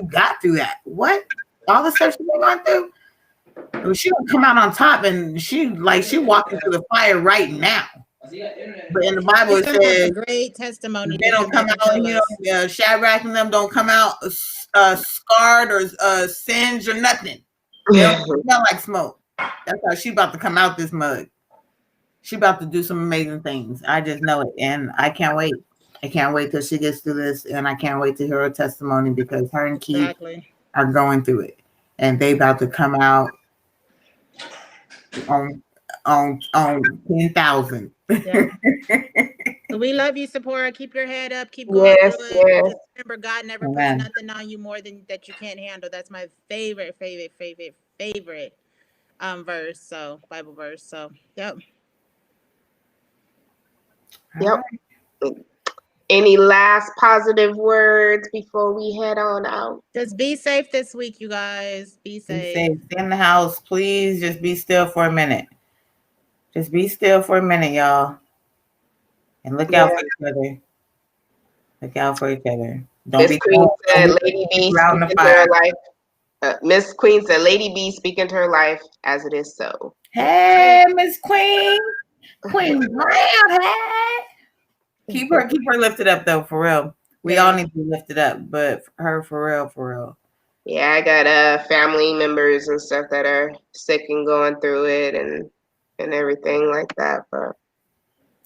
got through that. What all the stuff she been going through? She don't come out on top, and she walking through the fire right now. But in the Bible it She's gonna have says a great testimony they to don't come come back out, and tell us. Shadrach and them don't come out scarred or singed or nothing. They don't smell like smoke. That's how she about to come out this mug. She about to do some amazing things. I just know it, and I can't wait. I can't wait till she gets through this, and I can't wait to hear her testimony because her and Keith Exactly. are going through it, and they about to come out on 10,000. Yeah. So we love you, Sephora. Keep your head up. Keep going Yes, through it. yes. Just remember, God never Amen. puts nothing on you more than that you can't handle. That's my favorite verse. So Bible verse. So yep. Yep. Any last positive words before we head on out? Just be safe this week, you guys. Be Be safe. safe. Stay in the house, please. Just be still for a minute. Just be still for a minute, y'all, and look out for each other. Look out for each other. Don't Miss be Queen said, don't "Lady B, around the speak into her fire." life." Miss Queen said, "Lady B, speak into her life as it is so." Hey, Miss Queen Brown. Hey, keep her lifted up though, for real. We all need to be lifted up, but her for real. Yeah, I got family members and stuff that are sick and going through it and everything like that. But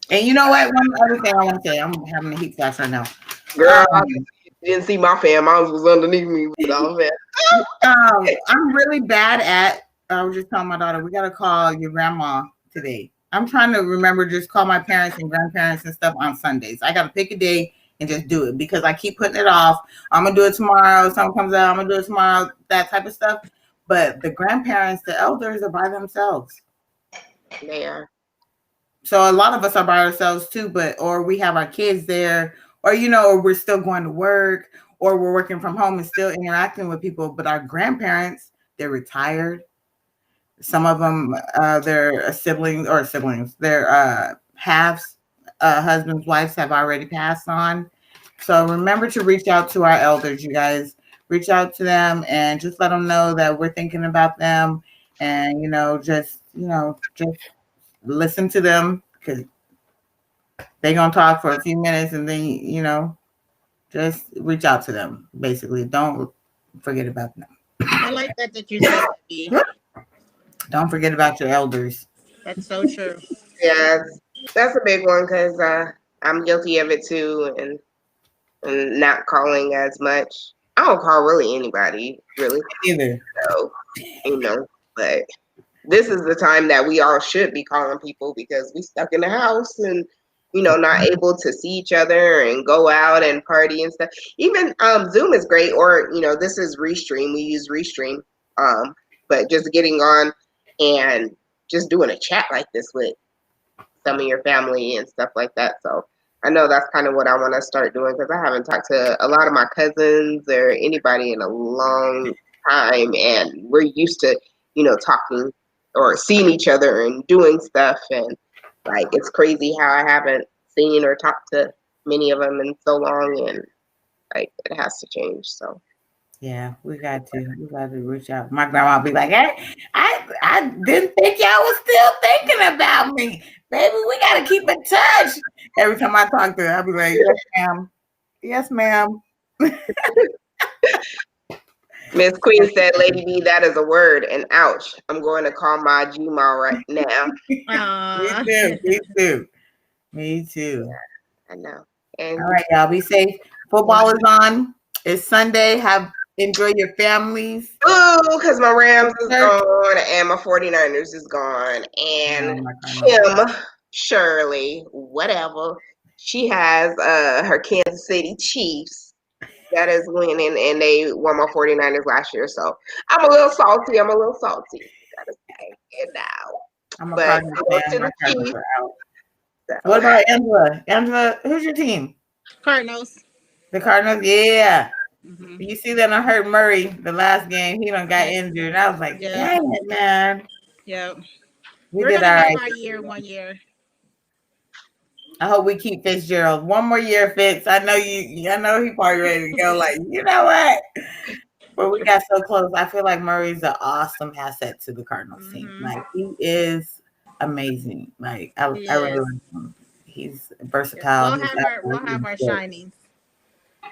And you know what? One other thing I want to say, I'm having a heat flash right now. girl, you didn't see my fam. I was underneath me with all that. I'm really bad at. I was just telling my daughter, we gotta call your grandma today. I'm trying to remember just call my parents and grandparents and stuff on Sundays. I gotta pick a day and just do it because I keep putting it off. I'm gonna do it tomorrow. Something comes out, I'm gonna do it tomorrow. That type of stuff. But the grandparents, the elders, are by themselves. They are. So a lot of us are by ourselves too, or we have our kids there, or or we're still going to work, or we're working from home and still interacting with people. But our grandparents, they're retired. Some of them, their siblings, their halves, husbands, wives have already passed on. So remember to reach out to our elders, you guys. Reach out to them and just let them know that we're thinking about them, and just listen to them because they're gonna talk for a few minutes, and then just reach out to them. Basically, don't forget about them. I like that you said that. Don't forget about your elders. That's so true. Yeah, that's a big one because I'm guilty of it too, and not calling as much. I don't call really anybody, really. Either. So, but this is the time that we all should be calling people because we stuck in the house and not able to see each other and go out and party and stuff. Even Zoom is great, or this is Restream. We use Restream, but just getting on and just doing a chat like this with some of your family and stuff like that. So I know that's kind of what I want to start doing because I haven't talked to a lot of my cousins or anybody in a long time, and we're used to talking or seeing each other and doing stuff, and like it's crazy how I haven't seen or talked to many of them in so long, and like it has to change. So yeah, we got to reach out. My grandma be like, "Hey, I didn't think y'all was still thinking about me, baby. We got to keep in touch." Every time I talk to her, I'll be like, "Yes, ma'am." Miss Queen said, "Lady B, that is a word, and ouch. I'm going to call my Gmail right now." Me too. Yeah, I know. And all right, y'all, be safe. Football is on. It's Sunday. Enjoy your families. ooh, because my Rams is gone and my 49ers is gone, and Kim Shirley, whatever, she has her Kansas City Chiefs that is winning, and they won my 49ers last year. So I'm a little salty. Gotta say it now. I'm a But Cardinals go fan. to My the Cardinals Chiefs. are out. So, What about Angela? Angela, who's your team? Cardinals. The Cardinals? Yeah. Hmm. You see that I heard Murray the last game. He done got injured. And I was like, Yeah. dang it, man. Yeah. We We're did gonna all have right. our year 1 year. I hope we keep Fitzgerald. One more year, Fitz. I know you. I know he probably ready to go. Like, you know what? But we got so close. I feel like Murray's an awesome asset to the Cardinals team. Mhm. Like, he is amazing. Like, I He really is. like him. He's versatile. We'll He's have our athletic. shinings.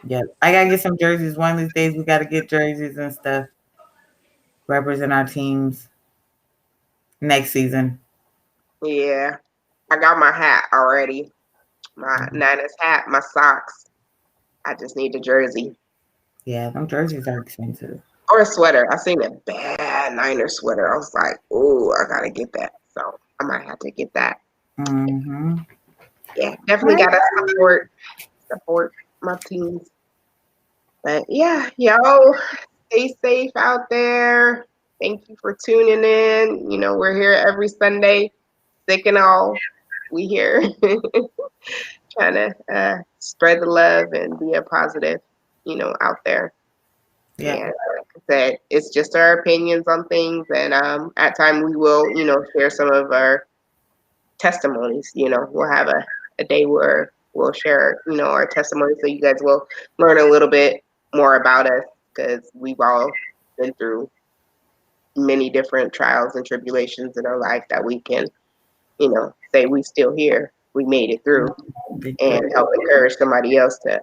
Yeah, I gotta get some jerseys. One of these days, we gotta get jerseys and stuff. Represent our teams next season. yeah, I got my hat already. My Niners hat, my socks. I just need a jersey Yeah, them jerseys are expensive. or a sweater. I seen a bad Niner sweater. I was like, oh, I gotta get that. So I might have to get that. Mm-hmm. Yeah, definitely gotta support my teams. But yeah, yo, stay safe out there. Thank you for tuning in. You know, we're here every Sunday, sick and all. We here trying to spread the love and be a positive, out there. Yeah. And like I said, it's just our opinions on things, and at times we will, share some of our testimonies. We'll have a day where we'll share, our testimony, so you guys will learn a little bit more about us, because we've all been through many different trials and tribulations in our life that we can, say we still here, we made it through, and help encourage somebody else to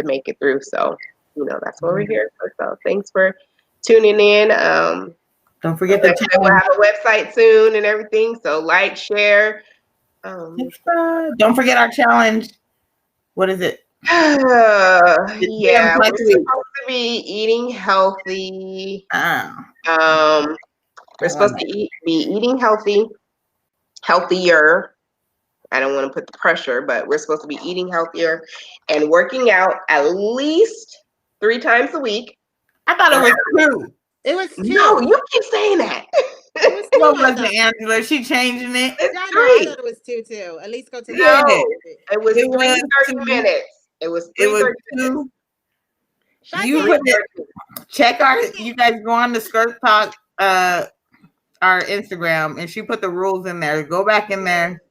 make it through. So, that's what we're here for. So thanks for tuning in. Don't forget the We'll challenge. have a website soon and everything. So like, share. Don't forget our challenge. What is it? Yeah, we're twice a week. supposed to be eating healthy. Oh, We're supposed to be eating healthier. I don't want to put the pressure, but we're supposed to be eating healthier and working out at least 3 times a week. I thought it was 2. It was 2. No, you keep saying that. It was 2. What I was thought. it, Angela? She changing it. It's Yeah, no, I 3. thought it was 2 too. At least go to the No, it was It was 30 2. minutes. It was 3 It was 30 minutes. 2. You put it. Check our. You guys go on the Skirt Talk, our Instagram, and she put the rules in there. Go back in there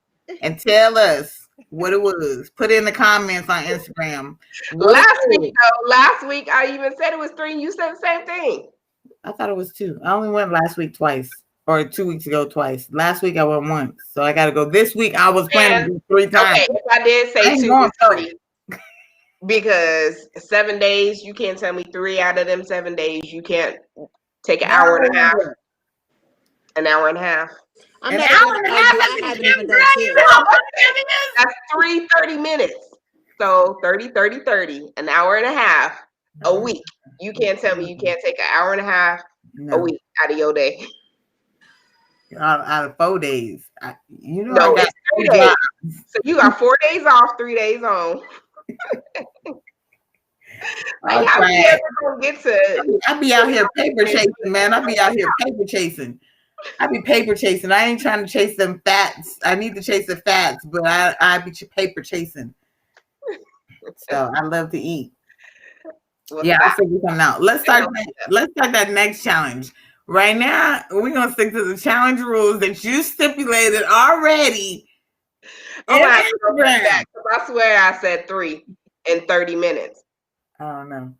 and tell us what it was. Put it in the comments on Instagram. Last week I even said it was 3, and you said the same thing. I thought it was 2. I only went last week twice, or 2 weeks ago twice. Last week I went once, so I got to go this week. I was planning to do 3 times. Okay, if I did say 2 going or 3, because 7 days, you can't tell me 3 out of them 7 days you can't take an hour and a half. An hour and a half. I'm An not hour even and a gonna half. argue. I haven't even done 2. That's 3 30 minutes. So 30, 30, 30, an hour and a half a week. You can't tell me you can't take an hour and a half a week out of your day. Out of 4 days. No, it's 3 days. So you got 4 days off, 3 days on. Like, how you ever gonna get to? I be out here paper chasing, man. I be out here paper chasing. I be paper chasing. I ain't trying to chase them fats. I need to chase the fats, but I be paper chasing. So I love to eat. Yeah, I'll figure something out. Let's start that next challenge. Right now, we're gonna stick to the challenge rules that you stipulated already. Oh, I swear I said 3 in 30 minutes. I don't know.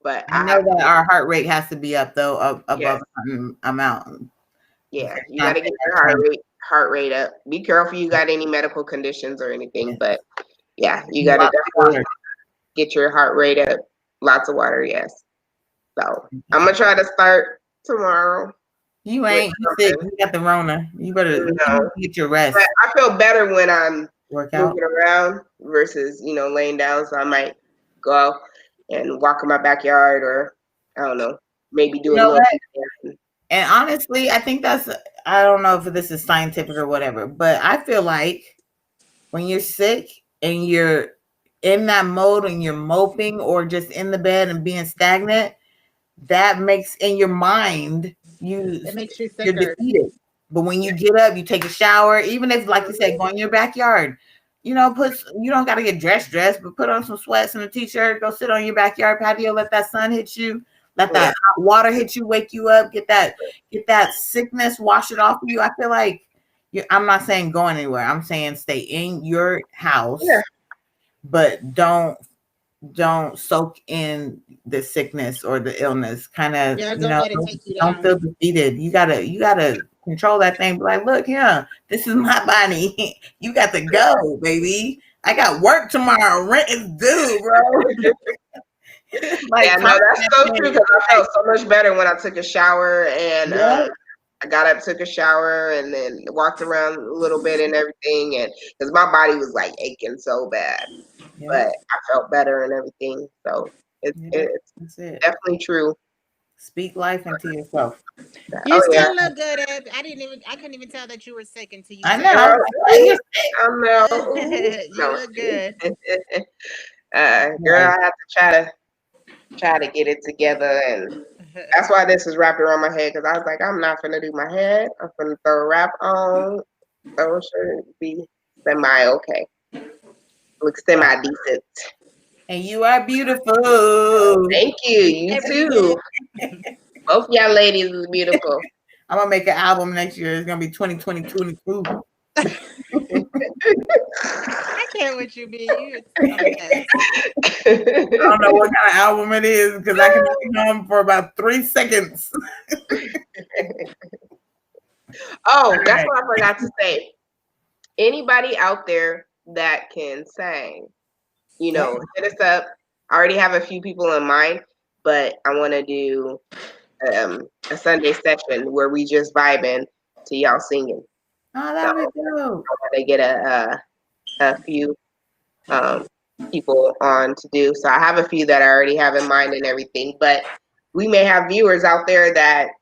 But I know that our heart rate has to be up though, above a certain amount. Yeah, you gotta get your heart rate up. Be careful you got any medical conditions or anything, but yeah, you gotta definitely get your heart rate up. Lots of water, yes. So I'm gonna try to start tomorrow. You ain't sick. You got the Rona. You better get your rest. But I feel better when I'm Workout. moving around versus laying down. So I might go out and walk in my backyard, or I don't know, maybe do a little. And honestly, I think I don't know if this is scientific or whatever, but I feel like when you're sick and you're in that mode and you're moping or just in the bed and being stagnant, that makes in your mind it makes you you're sicker. defeated. But when you get up, you take a shower, even if, like you said, go in your backyard. You don't got to get dressed, but put on some sweats and a t-shirt, go sit on your backyard patio, let that sun hit you, let that hot water hit you, wake you up, get that sickness, wash it off of you. I feel like I'm not saying go anywhere. I'm saying stay in your house, but don't soak in the sickness or the illness. Kind of, Yeah, don't let it take you don't down. feel defeated. You gotta control that thing. Be like, look here, this is my body. You got to go, baby. I got work tomorrow. Rent is due, bro. Yeah, no, that's so true because I felt so much better when I took a shower and I got up, took a shower, and then walked around a little bit and everything, and because my body was like aching so bad, but I felt better and everything. So it's definitely true. Speak life into yourself. You still look good, Ed. I couldn't even tell that you were sick until you said I know. I know. You look good. Girl, I have to try to get it together, and that's why this is wrapped around my head, because I was like, I'm not gonna do my head. I'm gonna throw a wrap on, so it should be semi-okay. Look semi-decent. And you are beautiful. Thank you. You too. Both y'all ladies is beautiful. I'm gonna make an album next year. It's gonna be 2022. I can't with you, B. I don't know what kind of album it is because I can be on for about 3 seconds. Oh, that's what I forgot to say. Anybody out there that can sing, hit us up. I already have a few people in mind, but I want to do a Sunday session where we just vibing to y'all singing. Oh, that'd be dope. I want to get a few people on to do. So I have a few that I already have in mind and everything, but we may have viewers out there that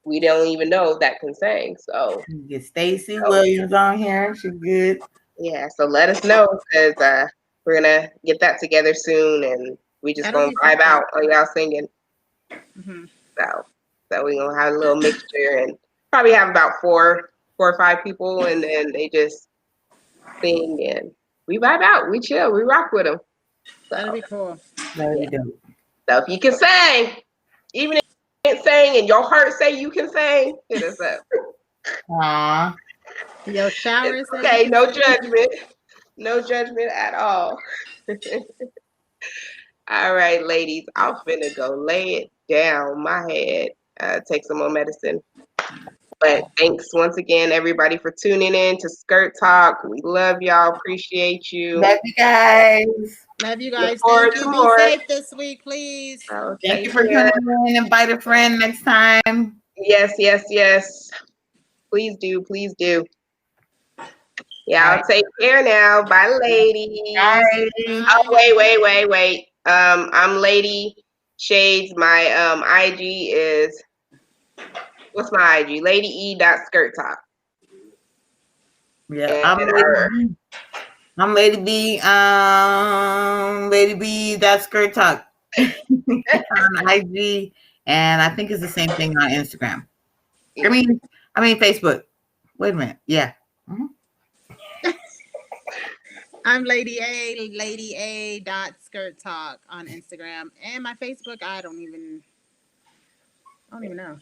we don't even know that can sing. So get Stacey Williams on here. She's good. Yeah, so let us know because we're gonna get that together soon, and we just gonna vibe out on y'all singing. Mm-hmm. So we're gonna have a little mixture and probably have about four or five people, and then they just sing and we vibe out, we chill, we rock with them. So, that'd be cool. That'd be dope. So if you can sing, even if you can't sing and your heart say you can sing, hit us up. Aww. Your shower is okay. No judgment. No judgment at all. All right, ladies. I'm finna go lay it down my head. Take some more medicine. But thanks once again, everybody, for tuning in to Skirt Talk. We love y'all. Appreciate you. Love you guys. Love you guys. Thank you. Be safe this week, please. Thank you for tuning in. Invite a friend next time. Yes. Please do. Yeah, I'll take care now. Bye, ladies. Bye. Oh, wait. I'm Lady Shades. My IG is, what's my IG? Lady E.skirttalk. Yeah, I'm Lady B. Lady B. That's Skirt Talk on IG, and I think it's the same thing on Instagram. I mean Facebook. Wait a minute. Yeah. Mm-hmm. I'm Lady A.Skirt.Talk on Instagram, and my Facebook. I don't even know.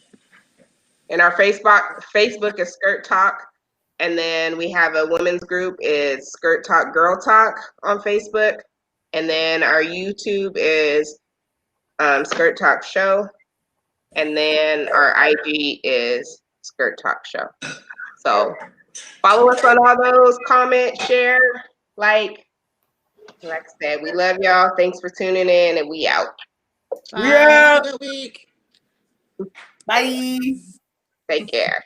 And our Facebook is Skirt Talk, and then we have a women's group is Skirt Talk Girl Talk on Facebook, and then our YouTube is Skirt Talk Show, and then our IG is Skirt Talk Show. So follow us on all those. Comment, share, like I said, we love y'all. Thanks for tuning in, and we out. Bye. Have a good week. Bye. Take care.